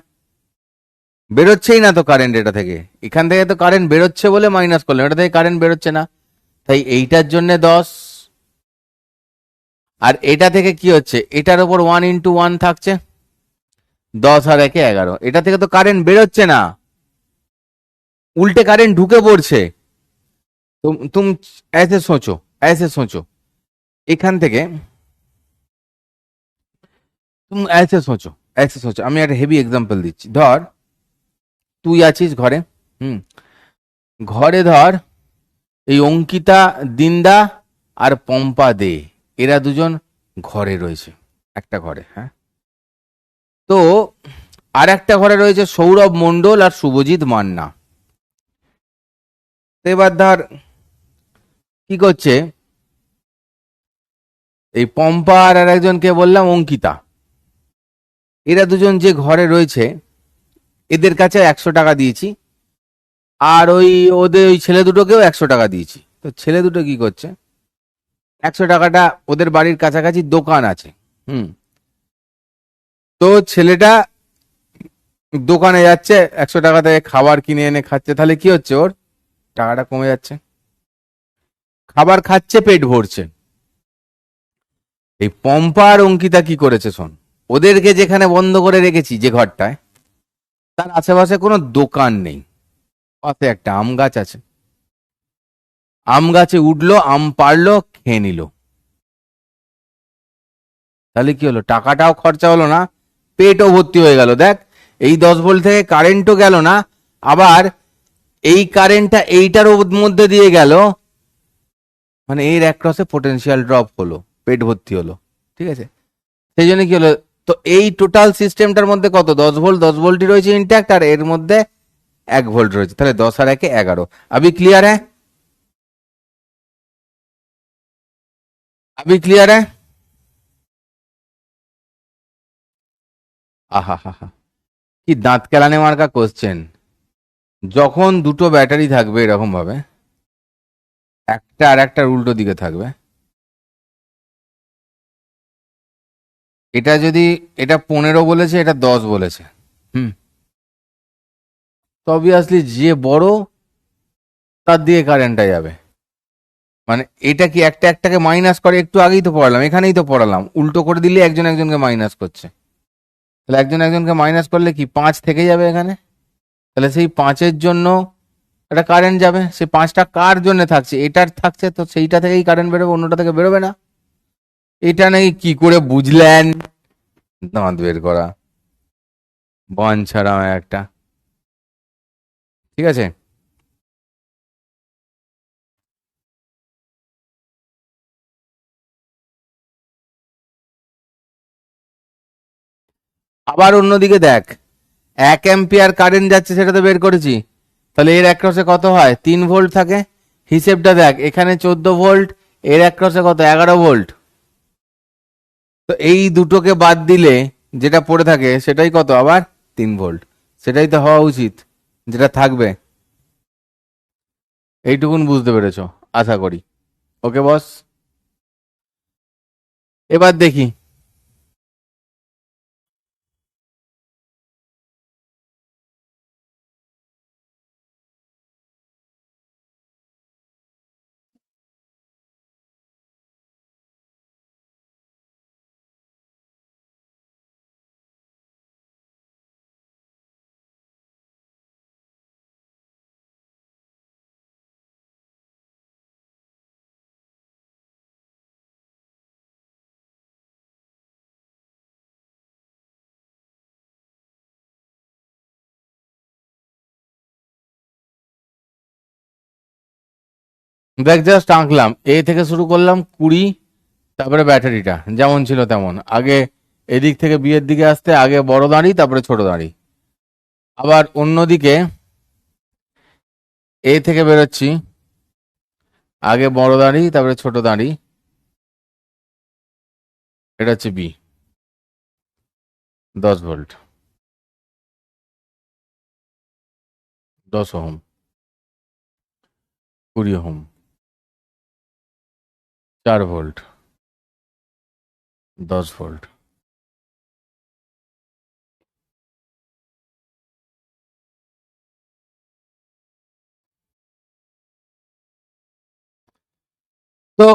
Speaker 1: বেরোচ্ছেই না তো কারেন্ট এটা থেকে। এখান থেকে তো কারেন্ট বেরোচ্ছে বলে মাইনাস করলাম, এটা থেকে কারেন্ট বেরোচ্ছে না, তাই এইটার জন্য 10। আর এটা থেকে কি হচ্ছে? এটার ওপর 1 × 1 থাকছে, 10 আর 1 = 11। এটা থেকে তো কারেন্ট বেরোচ্ছে না, উল্টে কারেন্ট ঢুকে পড়ছে। तुम ऐसे सोचो, ऐसे सोचो, এখান থেকে তুমি ऐसे सोचो, ऐसे सोचो। আমি একটা হেভি এক্সাম্পল দিচ্ছি। ধর তুই আছিস ঘরে, হুম, ঘরে ধর এই অঙ্কিতা, দিন্দা আর পম্পা দে, এরা দুজন ঘরে রয়েছে, একটা ঘরে, হ্যাঁ। তো আর একটা ঘরে রয়েছে সৌরভ মণ্ডল আর শুভজিৎ মান্না। তো এবার ধর কি করছে, এই পম্পা আর একজনকে বললাম অঙ্কিতা, এরা দুজন যে ঘরে রয়েছে, এদের কাছে 100 টাকা দিয়েছি, আর ওদের ওই ছেলে দুটোকেও 100 টাকা দিয়েছি। তো ছেলে দুটো কি করছে, 100 টাকাটা, ওদের বাড়ির কাছাকাছি দোকান আছে, হুম, তো ছেলেটা দোকানে যাচ্ছে, 100 টাকা থেকে খাবার কিনে এনে খাচ্ছে, তাহলে কি হচ্ছে, ওর টাকাটা কমে যাচ্ছে। খাবার খাচ্ছে, পেট ভরছে। এই পম্পা আর অঙ্কিতা কি করেছে শোন, ওদেরকে যেখানে বন্ধ করে রেখেছি, যে ঘরটায়, তার আশেপাশে কোনো দোকান নেই, পাশে একটা আম গাছ আছে, আম গাছে উঠলো, আম পারলো, খেয়ে নিল। তাহলে কি হলো, টাকাটাও খরচা হলো না, পেটও ভর্তি হয়ে গেল। দেখ, এই 10 ভোল্ট থেকে কারেন্টও গেল না, আবার এই কারেন্টটা এইটার মধ্যে দিয়ে গেল, মানে এর অ্যাক্রসে পোটেনশিয়াল ড্রপ হলো, পেট ভর্তি হলো, ঠিক আছে। সেই জন্য কি হলো, তো এই টোটাল সিস্টেমটার মধ্যে কত, 10 ভোল্ট, 10 ভোল্টই রয়েছে ইনট্যাক্ট, আর এর মধ্যে 1 ভোল্ট রয়েছে, তাহলে 10 আর 1 11। আবি ক্লিয়ার হ্যাঁ? আবি ক্লিয়ার হ্যাঁ? আহা হা হা, কি দাঁত কেলানে মার্কা কোশ্চেন। যখন দুটো ব্যাটারি থাকবে এরকম ভাবে, একটা আর একটার উল্টো দিকে থাকবে, এটা যদি, এটা 15 বলেছে, এটা 10 বলেছে, হুম, তো অবভিয়াসলি যে বড় তার দিয়ে কারেন্টটা যাবে। মানে এটা কি একটা একটাকে মাইনাস করে, একটু আগেই তো পড়ালাম, এখানেই তো পড়ালাম, উল্টো করে দিলে একজন একজনকে মাইনাস করছে, তাহলে একজন একজনকে মাইনাস করলে কি 5 থেকে যাবে এখানে, তাহলে সেই 5-এর জন্য একটা কারেন্ট যাবে, সেই 5টা কার জন্য থাকছে, এটার থাকছে, তো সেইটা থেকেই কারেন্ট বেরোবে, অন্যটা থেকে বেরোবে না। এটা নাকি কি করে বুঝলেন, দাঁত বের করা, বান ছাড়া একটা, ঠিক আছে। আবার অন্যদিকে দেখ, 1 অ্যাম্পিয়ার কারেন্ট যাচ্ছে, সেটা তো বের করেছি, তাহলে এর অ্যাক্রসে কত হয়, 3 ভোল্ট থাকে, হিসেবটা দেখ, এখানে 14 ভোল্ট, এর অ্যাক্রসে কত, 11 ভোল্ট, তো এই দুটোকে বাদ দিলে যেটা পড়ে থাকে সেটাই কত আবার, 3 ভোল্ট, সেটাই তো হওয়া উচিত, যেটা থাকবে। এইটুকুন বুঝতে পেরেছো আশা করি। ওকে বস, এবার দেখি। দেখ জাস্ট আঁকলাম, এ থেকে শুরু করলাম 20, তারপরে ব্যাটারিটা যেমন ছিল তেমন, আগে এদিক থেকে বিয়ের দিকে আসতে, আগে বড় দাঁড়ি তারপরে ছোট দাঁড়ি, আবার অন্যদিকে এ থেকে বেরোচ্ছি, আগে বড় দাঁড়ি তারপরে ছোট দাঁড়ি, এটা হচ্ছে B, 10 volt, 10 ohm, 20 ohm, 4 volt, 10 volt. তো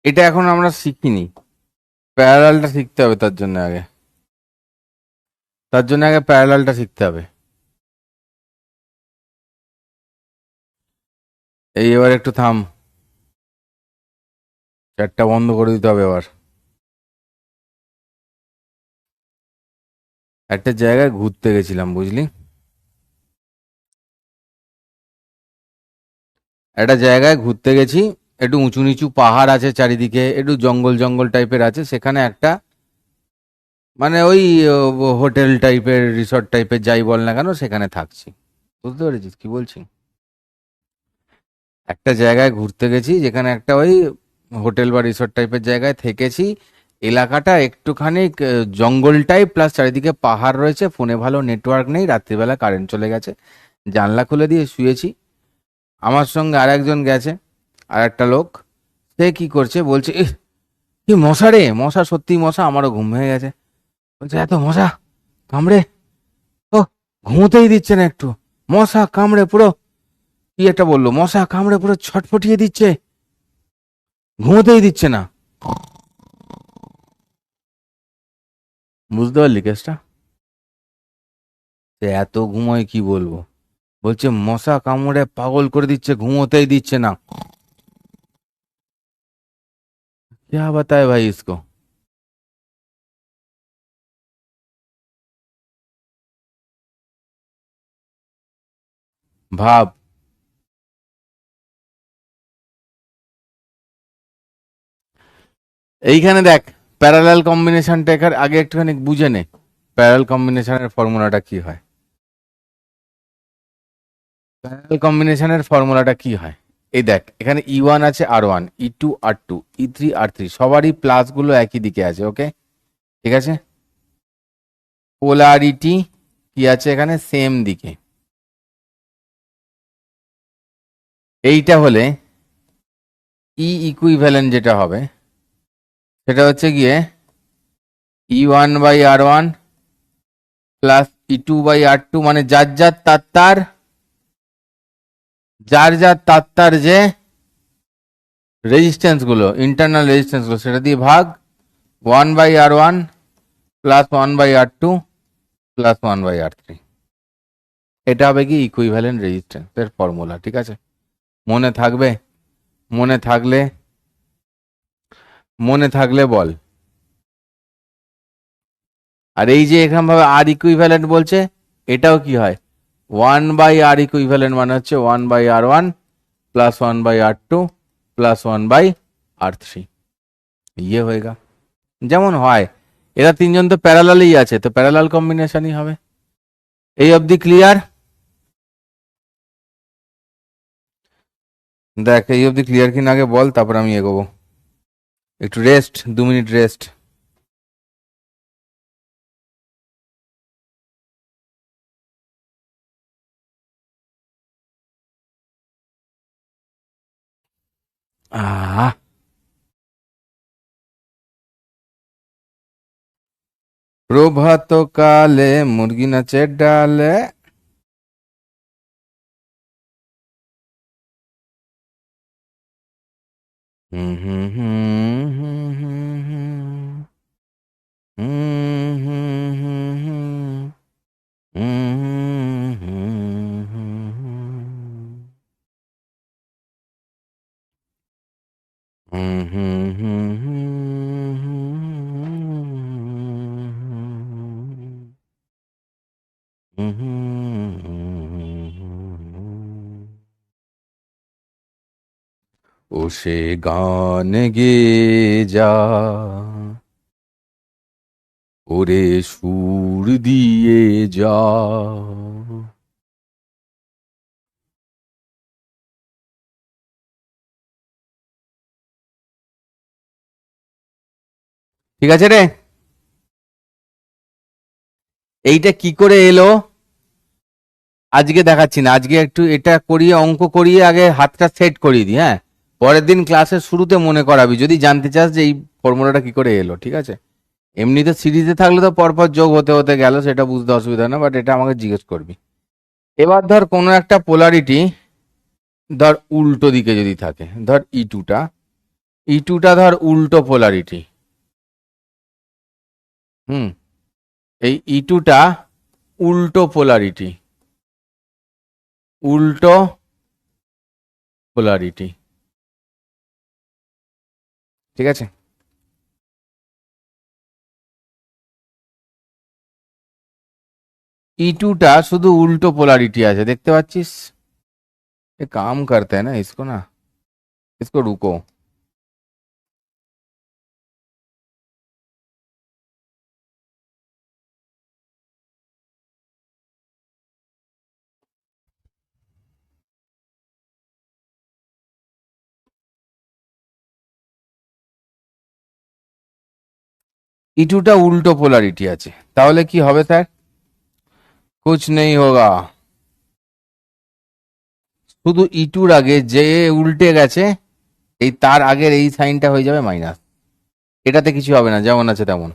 Speaker 1: এটা এখন আমরা শিখিনি, প্যারালালটা শিখতে হবে, তার জন্য আগে প্যারালালটা শিখতে হবে। এই এবার একটু থাম, চ্যাটটা বন্ধ করে দিতে হবে এবার। একটা জায়গায় ঘুরতে গেছিলাম বুঝলি, একটা জায়গায় ঘুরতে গেছি, একটু উঁচু নিচু পাহাড় আছে চারিদিকে, একটু জঙ্গল জঙ্গল টাইপের আছে, সেখানে একটা, মানে ওই হোটেল টাইপের, রিসর্ট টাইপের, যাই বল না কেন, সেখানে থাকছি, বুঝতে পেরেছিস কি বলছি। একটা জায়গায় ঘুরতে গেছি, যেখানে একটা ওই হোটেল বা রিসর্ট টাইপের জায়গায় থেকেছি, এলাকাটা একটুখানি জঙ্গল টাইপ, প্লাস চারিদিকে পাহাড় রয়েছে, ফোনে ভালো নেটওয়ার্ক নেই, রাত্রিবেলা কারেন্ট চলে গেছে, জানলা খুলে দিয়ে শুয়েছি, আমার সঙ্গে আর একজন গেছে, আর একটা লোক, সে কি করছে বলছে, কি মশা রে, মশা, সত্যি মশা, আমারও ঘুম ভেঙে গেছে, বলছে এত মশা কামড়ে, ও ঘুমোতেই দিচ্ছে না একটু, মশা কামড়ে পুরো, কি একটা বললো, মশা কামড়ে পুরো ছটফটিয়ে দিচ্ছে, ঘুমোতেই দিচ্ছে না। বুঝতে পারলি কেসটা, সে এত ঘুমোয় কি বলবো, বলছে মশা কামড়ে পাগল করে দিচ্ছে, ঘুমোতেই দিচ্ছে না। क्या बताए भाई इसको। ভাব, এইখানে দেখ প্যারালাল কম্বিনেশনটা আগে একটুখানি বুঝে নে, প্যারালাল কম্বিনেশনের ফর্মুলাটা কি হয়। প্যারালাল কম্বিনেশনের ফর্মুলাটা কি হয়, এই দেখ এখানে E1 আছে R1, E2 R2, E3 R3, সবারই প্লাস গুলো একই দিকে আছে। ওকে, ঠিক আছে, পোলারিটি কি আছে এখানে, সেম দিকে। এইটা হলে ই ইকুইভ্যালেন্ট যেটা হবে সেটা হচ্ছে গিয়ে E1/R1 প্লাস E2/R2, মানে যার যার তার যে রেজিস্ট্যান্স গুলো, ইন্টারনাল রেজিস্ট্যান্স গুলো, সেটা দিয়ে ভাগ 1/R1 plus 1/R2 plus 1/R3। এটা হবে কি ইকুইভ্যালেন্ট রেজিস্ট্যান্সের ফর্মুলা। ঠিক আছে, মনে থাকবে? মনে থাকলে বল। আর এই যে এখানে ভাবে আর ইকুইভ্যালেন্ট বলছে, এটাও কি হয়, 1/R ইকুইভ্যালেন্ট মানে হচ্ছে 1/R1 plus 1/R2 plus 1/R3, ইয়ে হয়েগা। যেমন হয়, এরা তিনজন তো প্যারালালই আছে, তো প্যারালাল কম্বিনেশনই হবে। এই অবধি ক্লিয়ার? দেখ এই অবধি ক্লিয়ার কিনা আগে বল, তারপর আমি এগোবো। একটু রেস্ট, 2 মিনিট রেস্ট। আহ প্রভাত কালে মুরগি নাচে ডালে। হুম হুম হুম হুম হুম হুম হুম হুম হুম হুম হুম হুম হুম হুম ও সে গান গে যা, ওরে সুর দিয়ে যা। ঠিক আছে রে, এইটা কি করে এলো আজকে দেখাচ্ছি না, আজকে একটু এটা করিয়ে, অঙ্ক করিয়ে আগে হাতটা সেট করিয়ে দিই। হ্যাঁ, পরের দিন ক্লাসের শুরুতে মনে করাবি যদি জানতে চাস যে এই ফর্মুলাটা কি করে এলো। ঠিক আছে, এমনিতে সিরিজে থাকলে তো পরপর যোগ হতে হতে গেল, সেটা বুঝতে অসুবিধা না, বাট এটা আমাকে জিজ্ঞেস করবি। এবার ধর কোনো একটা পোলারিটি ধর উল্টো দিকে যদি থাকে, ধর ই টুটা ধর উল্টো পোলারিটি। হুম, এই ই2টা উল্টো পোলারিটি, উল্টো পোলারিটি। ঠিক আছে, ই2টা শুধু উল্টো পোলারিটি আছে, দেখতে পাচ্ছিস? ये काम करते हैं ना इसको, ना इसको रुको। ই2টা উল্টো পোলারিটি আছে, তাহলে কি হবে স্যার? कुछ नहीं होगा, শুধু ই2র আগে যে উল্টে গেছে, এই তার আগের এই সাইনটা হয়ে যাবে মাইনাস। এটাতে কিছু হবে না, যেমন আছে তেমন।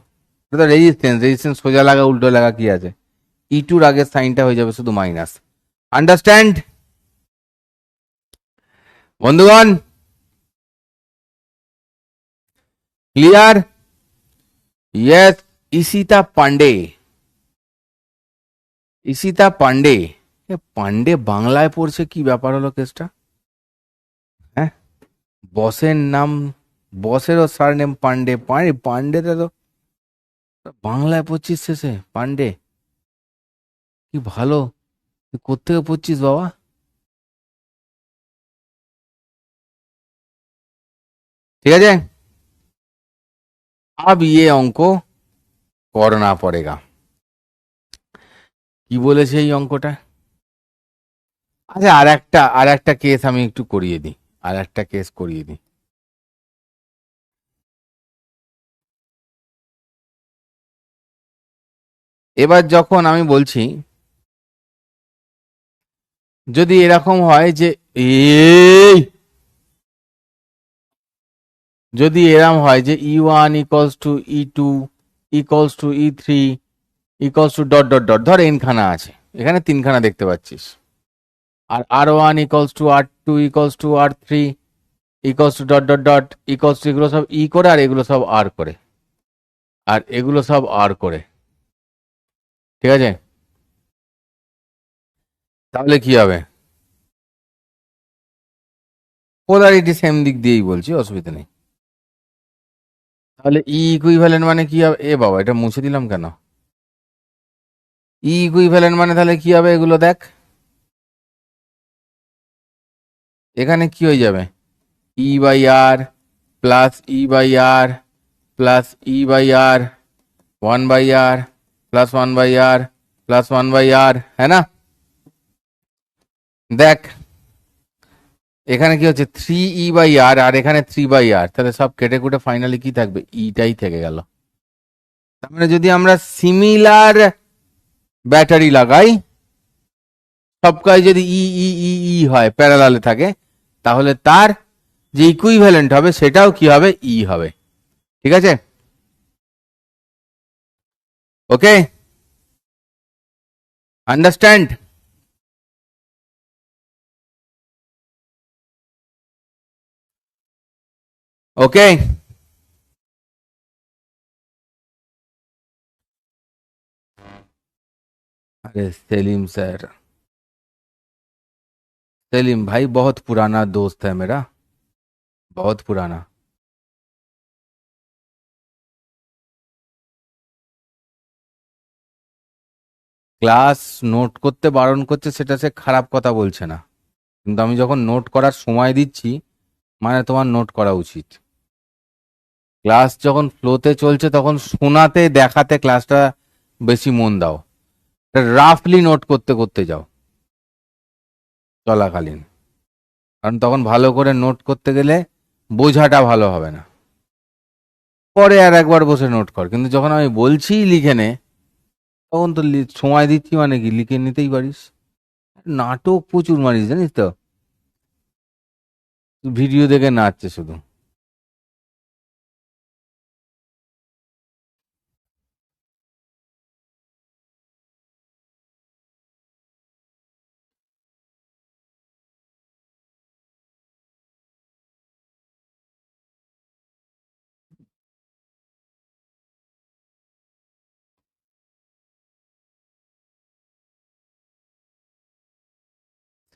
Speaker 1: এটা তো রেজিস্ট্যান্স, রেজিস্ট্যান্স সোজা লাগা উল্টো লাগা কি আছে, ই2র আগের সাইনটা হয়ে যাবে শুধু মাইনাস। আন্ডারস্ট্যান্ড বন্ধুগণ? ক্লিয়ার? ইয়েস। ঈশিতা পান্ডে, ঈশিতা পান্ডে। এ পান্ডে বাংলায় পড়ছে, কি ব্যাপার হলো কেসটা? হ্যাঁ, বসের নাম, বসেরও সার নেম পান্ডে, পান্ডে পান্ডেতে তো বাংলায় পড়ছিস শেষে পান্ডে, কি ভালো। তুই কোত্থেকে পড়ছিস বাবা? ঠিক আছে। अब ये অঙ্ক করনা পড়েগা। কি বলেছে এই অঙ্কটা? আচ্ছা, আর একটা কেস আমি একটু করিয়ে দিই, আর একটা কেস করিয়ে দিই। এবার যখন আমি বলছি, যদি এরকম হয় যে এই, যদি এরকম হয় যে E1 equals to E2 equals to E3 equals to dot dot dot, ধর এন খানা আছে, এখানে তিনখানা দেখতে পাচ্ছিস, আর R1 equals to R2 equals to R3 equals to dot dot dot equals to, এগুলো সব ই করে আর এগুলো সব আর করে, আর এগুলো সব আর করে, ঠিক আছে? তাহলে কি হবে? পোলারিটি সেম দিক দিয়েই বলছি, অসুবিধা নেই। তাহলে ই ইকুইভ্যালেন্ট মানে কি হবে? এ বাবা, এটা মুছে দিলাম কেন? ই ইকুইভ্যালেন্ট মানে তাহলে কি হবে? এগুলো দেখ, এখানে কি হয়ে যাবে? E by R plus e by R plus e by r, one by R plus one by R plus one by r, হ্যাঁ না? দেখ, এখানে কি হচ্ছে? থ্রি ই বাই আর, আর এখানে থ্রি বাই আর, তাহলে সব কেটে কুটে ফাইনালি কি থাকবে? ইটাই থেকে গেল। তার মানে যদি আমরা সিমিলার ব্যাটারি লাগাই, সব কাজ যদি ই ই ই ই হয়, প্যারালালে থাকে, তাহলে তার যে ইকুইভ্যালেন্ট হবে সেটাও কি হবে? ই হবে। ঠিক আছে? ওকে, আন্ডারস্ট্যান্ড? ওকে, अरे सेलिम सर, सेलिम भाई बहुत पुराना दोस्त है मेरा, बहुत पुराना। ক্লাস নোট করতে বারণ করছে, সেটা সে খারাপ কথা বলছে না, কিন্তু আমি যখন নোট করার সময় দিচ্ছি, মানে তোমার নোট করা উচিত। ক্লাস যখন ফ্লোতে চলছে তখন শোনাতে দেখাতে ক্লাসটা বেশি মন দাও, রাফলি নোট করতে করতে যাও চলাকালীন, কারণ তখন ভালো করে নোট করতে গেলে বোঝাটা ভালো হবে না। পরে আর একবার বসে নোট কর, কিন্তু যখন আমি বলছি লিখে নে, তখন তো সময় দিচ্ছি মানে কি, লিখে নিতেই পারিস। নাটক প্রচুর মারিস জানিস তো, ভিডিও দেখে নাচছে শুধু।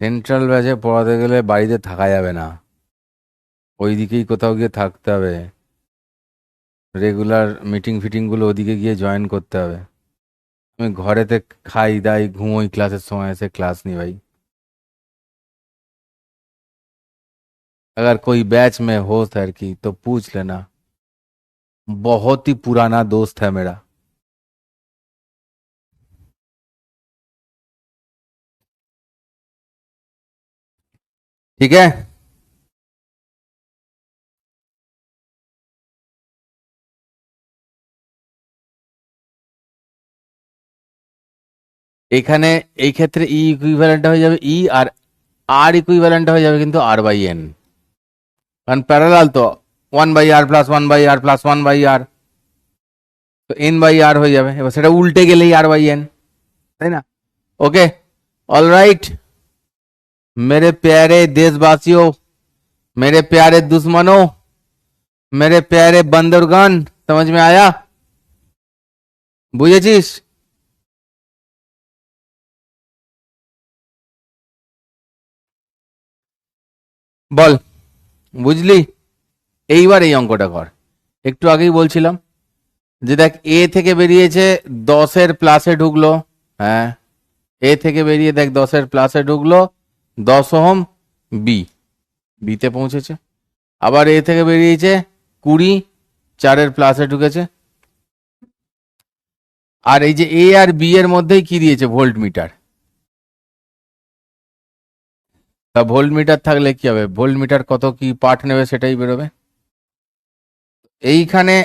Speaker 1: সেন্ট্রাল ব্যাচে পড়াতে গেলে বাড়িতে থাকা যাবে না, ওই দিকেই কোথাও গিয়ে থাকতে হবে, রেগুলার মিটিং ফিটিং গুলো ওদিকে গিয়ে জয়েন করতে হবে। আমি ঘরেতে খাই দাই ঘুমোই, ক্লাসের সময় এসে ক্লাস নি भाई। अगर कोई बैच में हो सर की तो पूछ लेना, बहुत ही पुराना दोस्त है मेरा। ঠিক আছে? এখানে এই ক্ষেত্রে ই ইকুইভ্যালেন্ট হয়ে যাবে ই, আর আর ইকুইভ্যালেন্ট হয়ে যাবে কিন্তু আর বাই এন, কারণ প্যারালাল তো, one by R plus one by R plus one by r, তো এন বাই আর হয়ে যাবে। এবার সেটা উল্টে গেলেই আর বাই এন, তাই না? ओके, ऑल राइट मेरे प्यारे देशवासियों, मेरे प्यारे दुश्मनों, मेरे प्यारे बंदरगण, समझ में आया? বুঝেছিস? বল, বুঝলি? এইবার এই অঙ্কটা কর। একটু আগেই বলছিলাম যে দেখ, এ থেকে বেরিয়েছে 10-এর প্লাসে ঢুকলো, হ্যাঁ, এ থেকে বেরিয়ে দেখ 10-এর প্লাসে ঢুকলো, 10 ওহম বি, বিতে পৌঁছেছে। আবার এ থেকে বেরিয়েছে 20, 4-এর প্লাসে ঢুকেছে। আর এই যে এ আর বি এর মধ্যেই কি দিয়েছে, ভোল্ট মিটার। তা ভোল্ট মিটার থাকলে কি হবে, ভোল্ট মিটার কত কি পাঠ নেবে সেটাই বেরোবে। এইখানে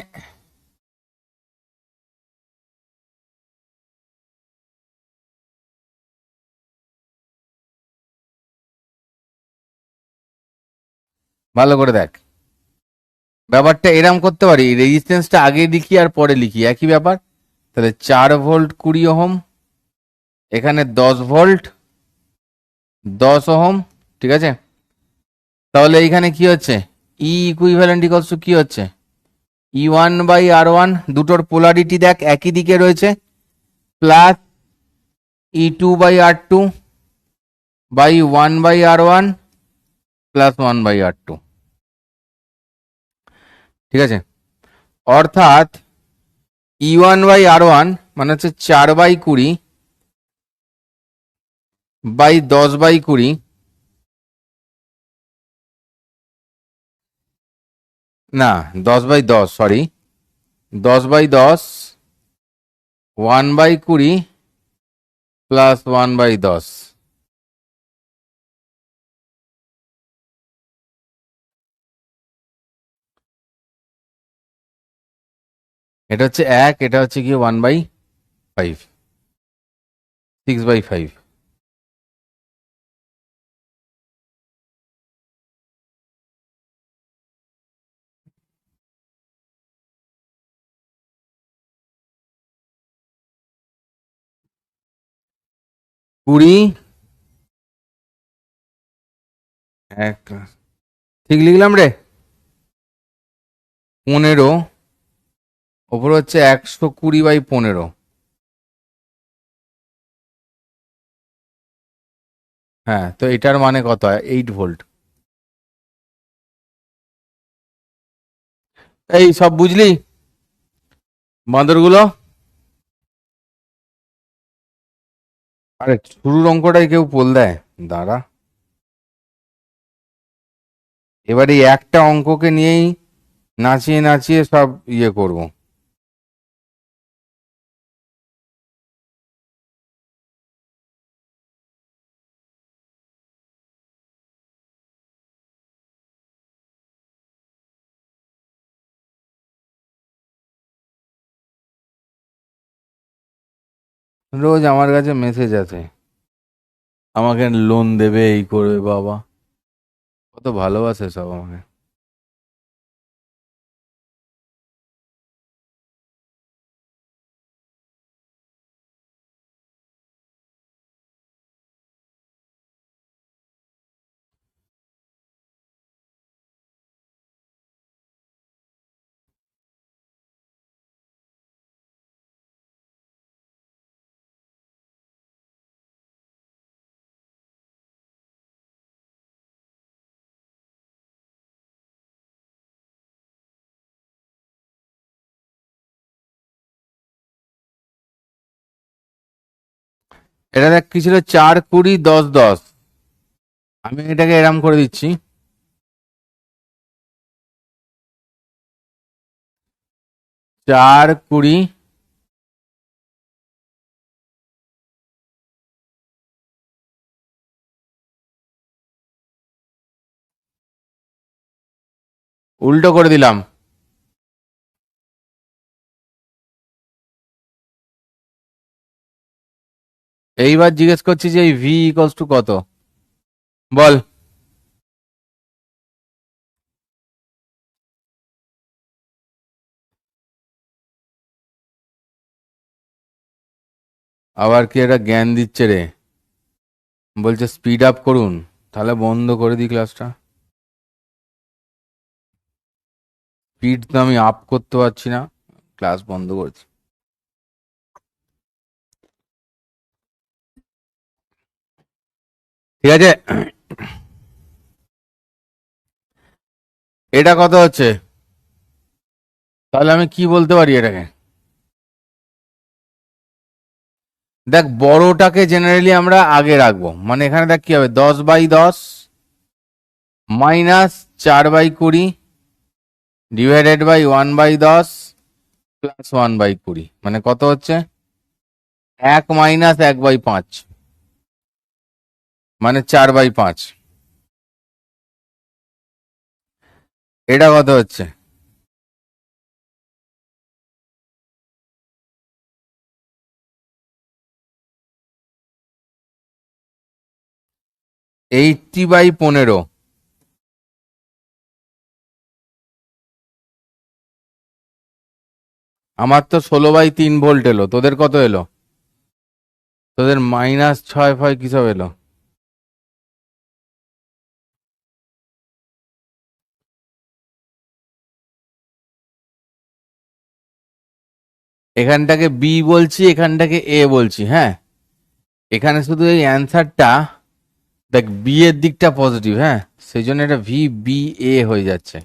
Speaker 1: ভালো করে দেখ, ব্যাপারটা এরম করতে পারি, রেজিস্ট্যান্সটা আগে লিখি আর পরে লিখি, একই ব্যাপার। তাহলে 4 ভোল্ট 20 ওহম, এখানে 10 ভোল্ট 10 ওহম, ঠিক আছে। তাহলে এইখানে কি হচ্ছে, ই ইকুইভ্যালেন্ট ইকুয়ালস টু কি হচ্ছে, E1/R1, দুটোর পোলারিটি দেখ একই দিকে রয়েছে, plus E2/R2 by 1/R1 plus 1/R2, ঠিক আছে। অর্থাৎ E1/R1 মানে হচ্ছে 4/20 বাই 10/20, না 10/10, সরি 10/10, 1/20 প্লাস 1/10, এটা হচ্ছে 1, এটা হচ্ছে কি 1/5, 6/5। 20, একটা ঠিক লিখলাম রে, 15, ওপর হচ্ছে 120/15। হ্যাঁ, তো এটার মানে কত হয়, 8 ভোল্ট। এই সব বুঝলি বাঁদরগুলো? আরে শুরুর অঙ্কটাই কেউ পোল দেয়, দাঁড়া। এবার এই একটা অঙ্ককে নিয়েই নাচিয়ে নাচিয়ে সব ইয়ে করব। রোজ আমার কাছে মেসেজ আছে, আমাকে লোন দেবে, এই করবে, বাবা কত ভালোবাসে সব আমাকে। এটা দেখ কি ছিল, 4 20 10 10, আমি এটাকে এরম করে দিচ্ছি, 4 20, উল্টো করে দিলাম। এইবার জিজ্ঞেস করছি যে এই ভি ইকুয়ালস টু কত, বল। আবার কি এটা জ্ঞান দিচ্ছে রে, বলছে স্পিড আপ করুন, তাহলে বন্ধ করে দিই ক্লাসটা। স্পিড তো আমি আপ করতে পারছি না, ক্লাস বন্ধ করছি। ঠিক আছে, এটা কত হচ্ছে, তাহলে আমি কি বলতে পারি এটাকে, দেখ বড়টাকে জেনারেলি আমরা আগে রাখবো, মানে এখানে দেখ কি হবে, 10/10 মাইনাস 4/20 ডিভাইডেড বাই 1/10 প্লাস 1/20, মানে কত হচ্ছে 1 মাইনাস 1/5, মানে 4/5। এটা কত হচ্ছে 80/15। আমার তো 16/3 ভোল্ট এলো, তোদের কত এলো? তোদের -6 কিসব এলো? এখানটাকে বি বলছি, এখানটাকে এ বলছি, হ্যাঁ। এখানে শুধু এই অ্যান্সারটা দেখ, বি এর দিকটা পজিটিভ, হ্যাঁ, সেই জন্য এটা ভি বি এ হয়ে যাচ্ছে।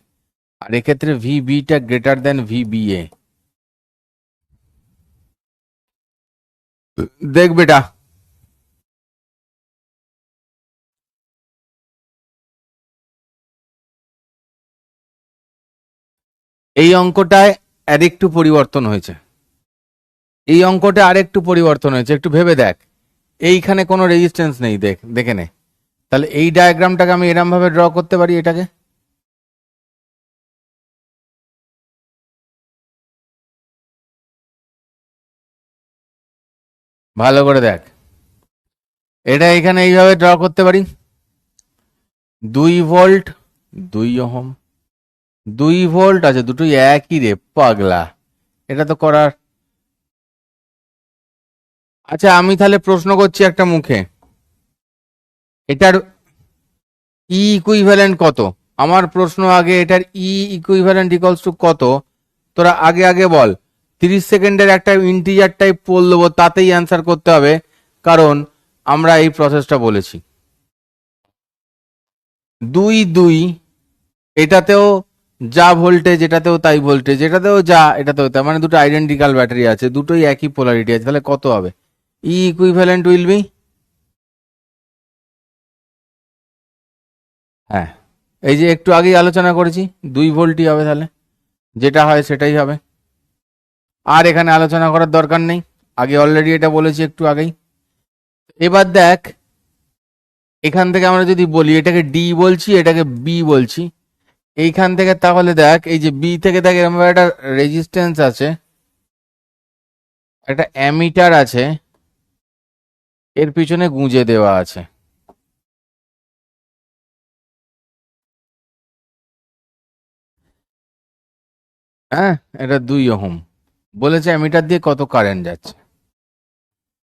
Speaker 1: আর এক্ষেত্রে V beta greater than V B A. দেখ বেটা, এই অঙ্কটায় আরেকটু পরিবর্তন হয়েছে, এই অঙ্কটা আরেকটু পরিবর্তন হয়েছে, একটু ভেবে দেখ। এইখানে কোনো রেজিস্ট্যান্স নেই, দেখে নে। তাহলে এই ডায়াগ্রামটাকে আমি এরম ভাবে ড্র করতে পারি, এটাকে ভালো করে দেখ। এটা এখানে এইভাবে ড্র করতে পারি, 2 ভোল্ট 2 ওহম, 2 ভোল্ট আছে, দুটোই একই রে পাগলা, এটা তো করার। আচ্ছা আমি তাহলে প্রশ্ন করছি একটা মুখে, এটার ই ইকুইভ্যালেন্ট কত? আমার প্রশ্ন আগে, এটার ই ইকুইভ্যালেন্ট ইকুয়ালস টু কত? তোরা আগে আগে বল। 30 সেকেন্ডের একটা ইন্টিজার টাইপ পোল দেবো, তাতেই অ্যান্সার করতে হবে, কারণ আমরা এই প্রসেসটা বলেছি। 2 এটাতেও যা ভোল্টেজ, এটাতেও তাই ভোল্টেজ, এটাতেও যা, এটাতেও তাই, মানে দুটো আইডেন্টিক্যাল ব্যাটারি আছে, দুটোই একই পোলারিটি আছে, তাহলে কত হবে? ই ইকুইভ্যালেন্ট উইল বি, হ্যাঁ, এই যে একটু আগেই আলোচনা করেছি, 2 ভোল্টই হবে, তাহলে যেটা হয় সেটাই হবে, আর এখানে আলোচনা করার দরকার নেই, আগে অলরেডি এটা বলেছি একটু আগেই। এবার দেখ, এখান থেকে আমরা যদি বলি এটাকে ডি বলছি, এটাকে বি বলছি, এইখান থেকে তাহলে দেখ, এই যে বি থেকে দেখ এরকম একটা রেজিস্ট্যান্স আছে, একটা অ্যামিটার আছে, এর পিছনে গুঁজে দেওয়া আছে, হ্যাঁ, এটা 2 ওহম। বলেছে অ্যামিটার দিয়ে কত কারেন্ট যাচ্ছে।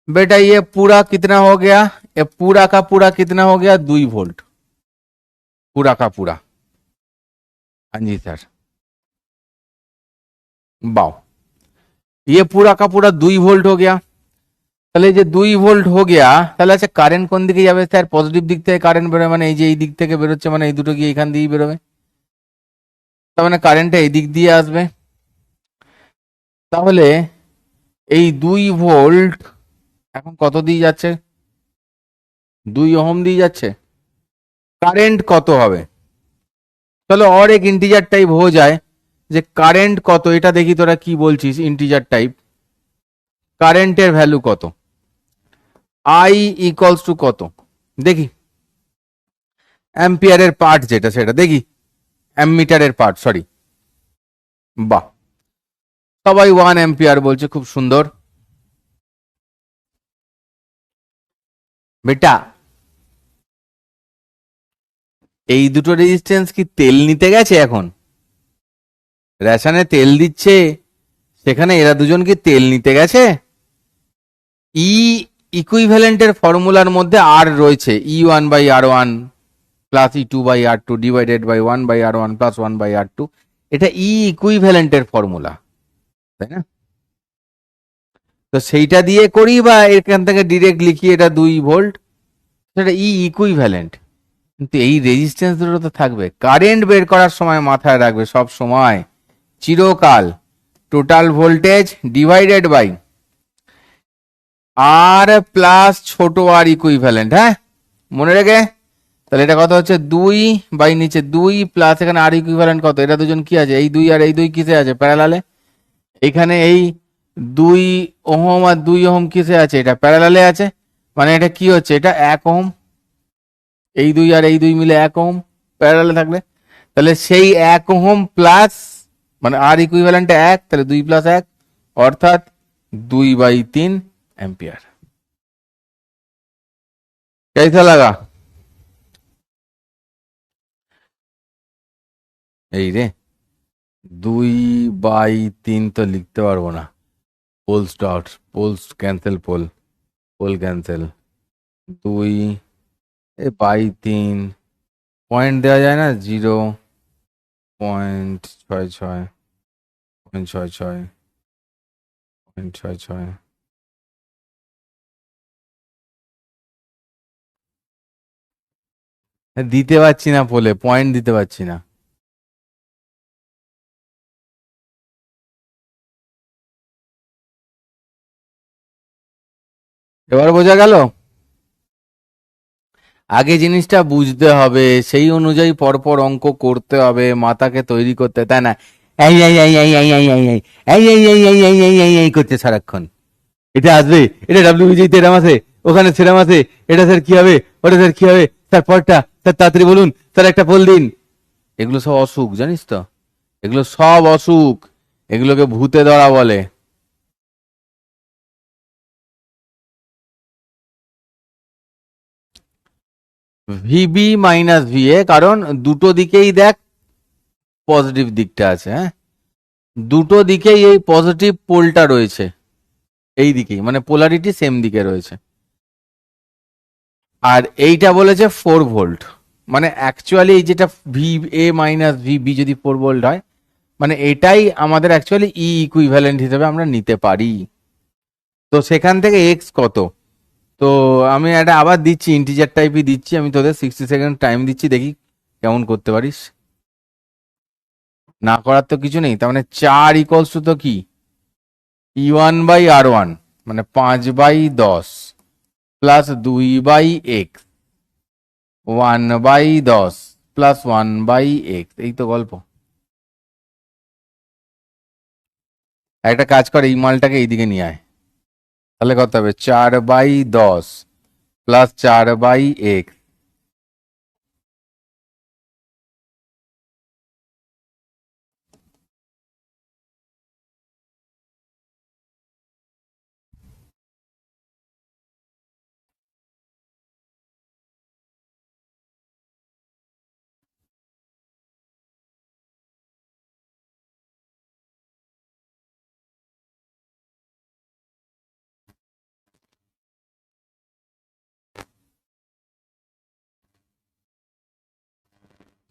Speaker 1: बेटा ये पूरा कितना हो गया, ये पूरा का पूरा कितना हो गया, 2 वोल्ट, पूरा का पूरा। हाँ जी सर, बाओ, ये पूरा का पूरा 2 वोल्ट हो गया। তাহলে যে 2 ভোল্ট हो गया, তাহলে আচ্ছা কারেন্ট কোন দিকে যাবে স্যার? পজিটিভ দিক থেকে কারেন্ট বেরোবে, মানে এই যে এই দিক থেকে বেরোচ্ছে, মানে এই দুটো গিয়ে এখান দিয়েই বেরোবে, তার মানে কারেন্টটা এই দিক দিয়ে আসবে। তাহলে এই 2 ভোল্ট এখন কত দিয়ে যাচ্ছে? 2 ওহম দিয়ে যাচ্ছে। কারেন্ট কত হবে? চলো और एक इंटीजर टाइप हो जाए, যে কারেন্ট কত, এটা দেখি তোরা কি বলছিস। ইন্টিজার টাইপ কারেন্টের ভ্যালু কত? আই ইকুয়ালস টু কত দেখি, অ্যাম্পিয়ারের পার্ট যেটা সেটা দেখি, অ্যামিটারের পার্ট, সরি, বাহ, সবাই 1 অ্যাম্পিয়ার বলছে, খুব সুন্দর। বেটা এই দুটো রেজিস্ট্যান্স কি তেল নিতে গেছে? এখন রেশনে তেল দিচ্ছে, সেখানে এরা দুজন কি তেল নিতে গেছে? ই ইকুইভ্যালেন্টের ফর্মুলার মধ্যে আর রয়েছে E1/R1 plus E2/R2 divided by 1/R1 plus 1/R2, এটা ই ইকুইভ্যালেন্টের ফর্মুলা, তাই না? তো সেইটা দিয়ে করি, বা এখান থেকে ডিরেক্ট লিখি এটা 2 ভোল্ট, সেটা ই ইকুইভ্যালেন্ট। কিন্তু এই রেজিস্ট্যান্স দুটো তো থাকবে। কারেন্ট বের করার সময় মাথায় রাখবে সব সময়, চিরকাল, total voltage divided by R plus ছোট আর ইকুইভ্যালেন্ট, হ্যাঁ, মনে রেখে। তাহলে এটা কত হচ্ছে 2 বাই নিচে 2 প্লাস এখানে আর ইকুইভ্যালেন্ট কত, এটা দুজন কি আছে, এই 2 আর এই 2 কিসে আছে, প্যারালালে। এখানে এই 2 ওহম আর 2 ওহম কিসে আছে, এটা প্যারালালে আছে। মানে এটা কি হচ্ছে, এটা 1 ওহম, এই 2 আর এই 2 মিলে 1 ওহম প্যারালালে থাকলে। তাহলে সেই 1 ওহম প্লাস, মানে আর ইকুইভ্যালেন্ট 1, তাহলে 2 প্লাস 1 অর্থাৎ 2/3 एम्पियर। कैसा लगा? এই রে, 2/3 তো লিখতে পারবো না, poles dot poles cancel, pole pole cancel, 2/3 point দেওয়া যায় না, 0.66 0.66 0.66। দিতে পারছি না, পোলে পয়েন্ট দিতে পারছি না। এবার বোঝা গেল। আগে জিনিসটা বুঝতে হবে, সেই অনুযায়ী পরপর অঙ্ক করতে হবে, মাথাকে তৈরি করতে, তাই না? এই এই এই এই এই এই এই এই এই এই এই এই এই এই এই এই করছে সারাক্ষণ। এটা আসবে, এটা ডাব্লিউবিজিতে এরম আছে, ওখানে সেরাম আছে, এটা স্যার কি হবে, ওটা স্যার কি হবে, স্যার পরটা স্যার তাড়াতাড়ি বলুন, স্যার একটা পোল দিন। এগুলো সব অসুখ, জানিস তো, এগুলো সব অসুখ, এগুলোকে ভূতে ধরা বলে। ভিবি মাইনাস ভিএ, কারণ দুটো দিকেই দেখ পজিটিভ দিকটা আছে, হ্যাঁ, দুটো দিকেই এই পজিটিভ পোলটা রয়েছে, এই দিকেই মানে পোলারিটি সেম দিকে রয়েছে। আর এইটা বলেছে 4 ভোল্ট, মানে অ্যাকচুয়ালি এই যেটা V A minus V B যদি 4 ভোল্ট হয়, মানে এটাই আমাদের অ্যাকচুয়ালি ই ইকুইভ্যালেন্ট হিসেবে আমরা নিতে পারি। তো সেখান থেকে এক্স কত, তো আমি এটা আবার দিচ্ছি, ইন্টিজার টাইপই দিচ্ছি আমি, তোদের 60 সেকেন্ড টাইম দিচ্ছি, দেখি কেমন করতে পারিস। না করার তো কিছু নেই, তার মানে 4 ইকুয়ালস টু তো কি, E1/R1, মানে 5/10 প্লাস 2/x, 1/10 প্লাস 1/x, এই তো গল্প। একটা কাজ করে, এই মালটাকে এইদিকে নিয়ে আয়, তাহলে কত হবে, 4/10 প্লাস 4/x।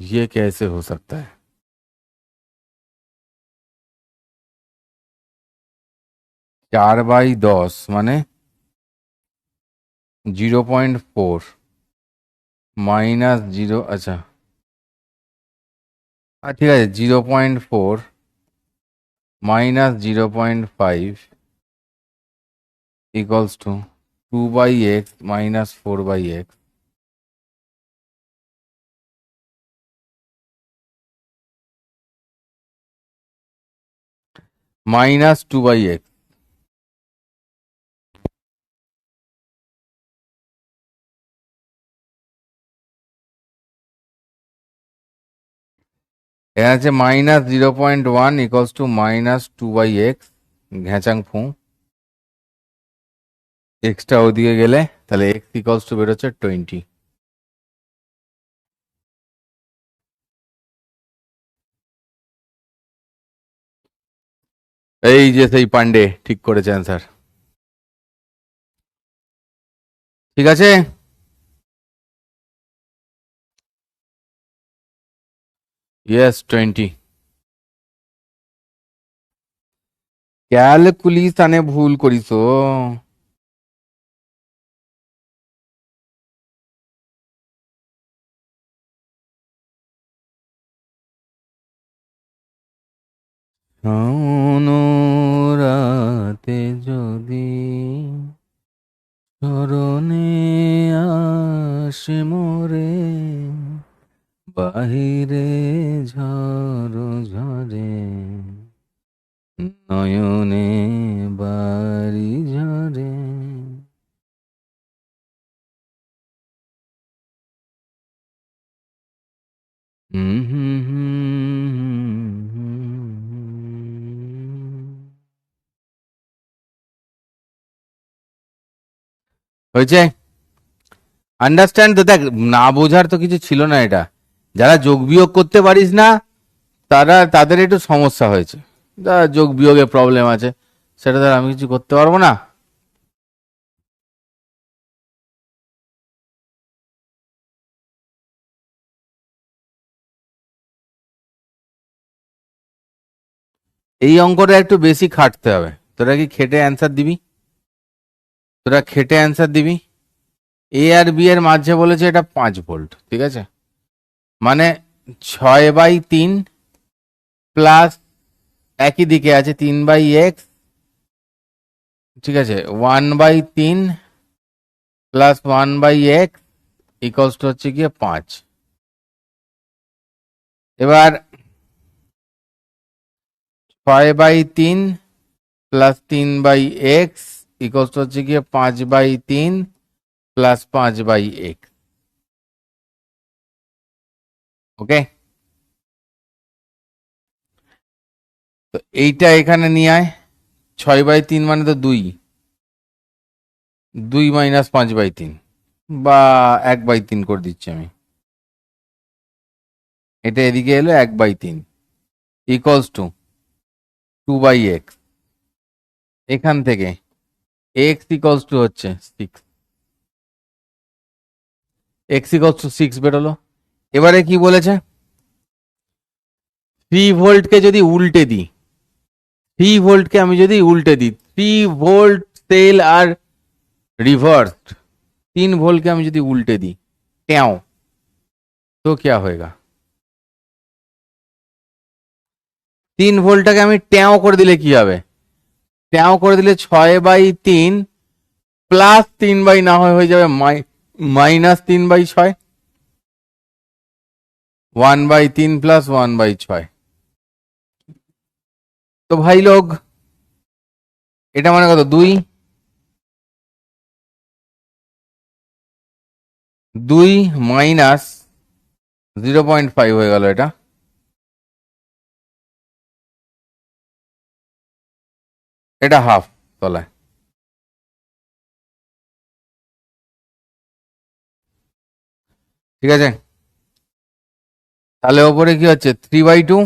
Speaker 1: ये कैसे हो सकता है? 4/10 মানে 0.4 -0, আচ্ছা ঠিক আছে, 0.4 -0.5 equals to 2/x minus 4/x, minus 2/x। এখানে আছে -0.1 equals to -2/x, ঘ্যাচাং ফু, এক্সটা ওদিকে গেলে তাহলে x ইকুয়ালস টু বেরোচ্ছে 20। এই যে সেই পান্ডে ঠিক করেছে অ্যান্সার, ঠিক আছে। ইয়েস 20। ক্যালকুলিশনে ভুল করিস। শোনো রাতে যদি স্মরণে আসে মোরে, বাহিরে ঝড় ঝরে, নয়নে বাড়ি ঝরে। হুম হুম হুম। হয়েছে? আন্ডারস্ট্যান্ড তো, দেখ না বোঝার তো কিছু ছিল না এটা। যারা যোগ বিয়োগ করতে পারিস না তাদের একটু সমস্যা হয়েছে। যারা যোগ বিয়োগে প্রবলেম আছে, সেটা দ্বারা আমি কিছু করতে পারবো না। এই অঙ্কটা একটু বেশি খাটতে হবে। তোরা কি খেটে অ্যান্সার দিবি? তোরা খেটে অ্যান্সার দিবি। এ আর বি এর মাঝে বলেছে এটা 5 ভোল্ট, ঠিক আছে? মানে 6/3 প্লাস, একই দিকে আছে 3/x, ঠিক আছে, 1/3 প্লাস 1/x ইকলস টু হচ্ছে গিয়ে 5। এবার 6/3 প্লাস 3/x ইকলস টু হচ্ছে গিয়ে 5/3 প্লাস 5/x। ওকে, তো এইটা এখানে নিয়ে আয়। 6/3 মানে তো 2, 2 মাইনাস 5/3, বা 1/3 করে দিচ্ছি আমি। এটা এদিকে এলো 1/3 ইকলস টু 2/x। এখান থেকে x ইকলস টু হচ্ছে 6, x ইকলস টু 6 বেরোলো। এবারে কি বলেছে? 3 ভোল্টকে যদি উল্টে দিই, 3 ভোল্টকে আমি যদি উল্টে দিই, 3 ভোল্ট সেল আর रिवर्स, 3 ভোল্ট के हम यदि उल्टे दी ट्याओ, तो क्या होएगा? 3 ভোল্টটাকে আমি ট্যাও করে দিলে কি হবে? ট্যাও করে দিলে 6/3 প্লাস 3 না হয়ে যাবে -3/6, 1/3 প্লাস 1/6। তো ভাই লোক, এটা মানে কত? 2, 2 মাইনাস 0.5 হয়ে গেল এটা। এটা হাফ তলায়, ঠিক আছে? তাহলে ওপরে কি হচ্ছে? 3/2।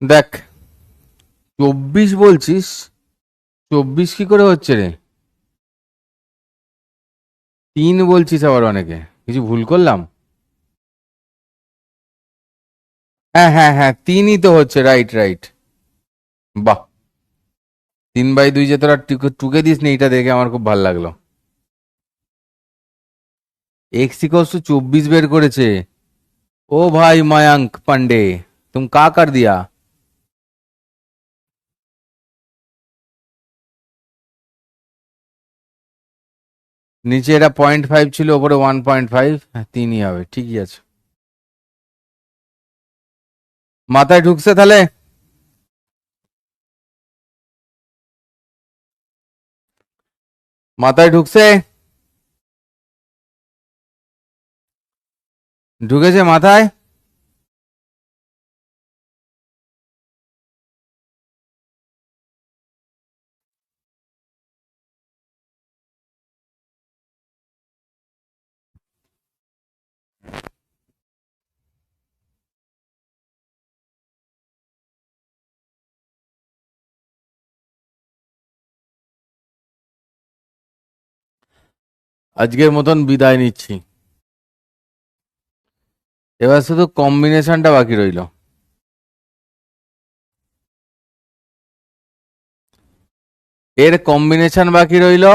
Speaker 1: দেখ, 24 বলছিস, 24 কি করে হচ্ছে রে? 3 বলছিস আবার অনেকে, কিছু ভুল করলাম? হ্যাঁ হ্যাঁ হ্যাঁ, 3ই তো হচ্ছে, রাইট রাইট। বাহ, 3/2 যে তোরা টুকে দিস নি, এটা দেখে আমার খুব ভালো লাগলো। एक्स इक्वल्स टू 24 বের করেছে। ও ভাই ময়ঙ্ক পান্ডে, তুম কা কর দিয়া? নিচে এটা 0.5 ছিল, ওপরে 1.5, 3ই হবে, ঠিকই আছে। মাথায় ঢুকছে তাহলে? মাথায় ঢুকছে? ঢুকেছে মাথায়? আজকের মতন বিদায় নিচ্ছি। এবার শুধু কম্বিনেশনটা বাকি রইল। এর কম্বিনেশন বাকি রইলো,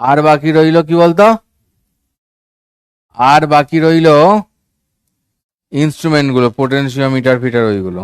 Speaker 1: আর বাকি রইলো কি বলতো, আর বাকি রইলো ইনস্ট্রুমেন্ট গুলো, পোটেনশিওমিটার ফিটার ওইগুলো।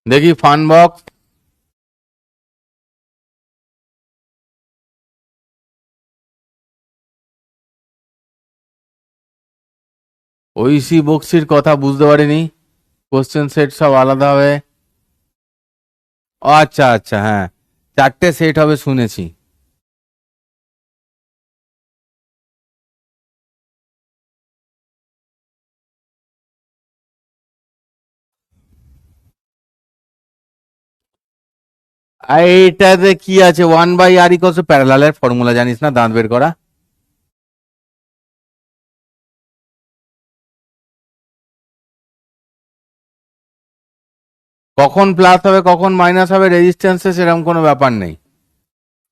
Speaker 1: দেখি ফান বক্স, ঐশী বক্সির কথা বুঝতে পারিনি, কোশ্চেন সেট সব আলাদা হবে। ও আচ্ছা আচ্ছা, হ্যাঁ, 4টে সেট হবে শুনেছি। আর এইটাতে কি আছে, 1/r = প্যারালালের ফর্মুলা জানিস না, দাঁত বের করা। কখন প্লাস হবে কখন মাইনাস হবে রেজিস্ট্যান্সে সেরকম কোনো ব্যাপার নেই,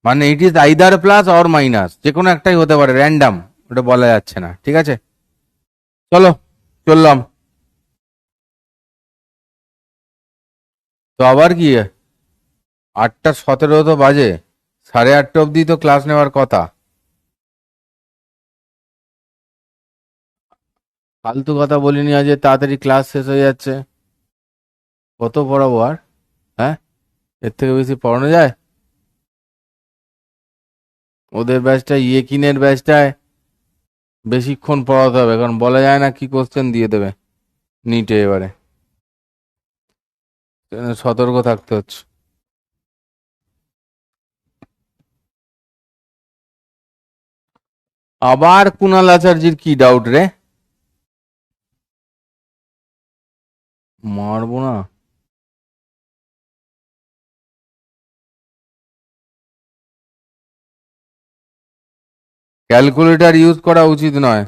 Speaker 1: মানে it is either plus or minus, যে কোনো একটাই হতে পারে, র্যান্ডাম, ওটা বলা যাচ্ছে না, ঠিক আছে। চলো, চললাম। তো আবার কি, 8:17 তো বাজে, 8:30 অবধি তো ক্লাস নেওয়ার কথা। ফালতু কথা বলিনি আজ, তাড়াতাড়ি ক্লাস শেষ হয়ে যাচ্ছে। কত পড়াবো আর, হ্যাঁ, এর থেকে বেশি পড়ানো যায়? ওদের ব্যাচটায়, ইয়েকিনের ব্যাচটায় বেশিক্ষণ পড়াতে হবে, কারণ বলা যায় না কি কোশ্চেন দিয়ে দেবে নিটে এবারে, সতর্ক থাকতে হচ্ছে। আবার কুণাল আচার্যির কি ডাউট রে? মারবো না। ক্যালকুলেটর ইউজ করা উচিত নয়।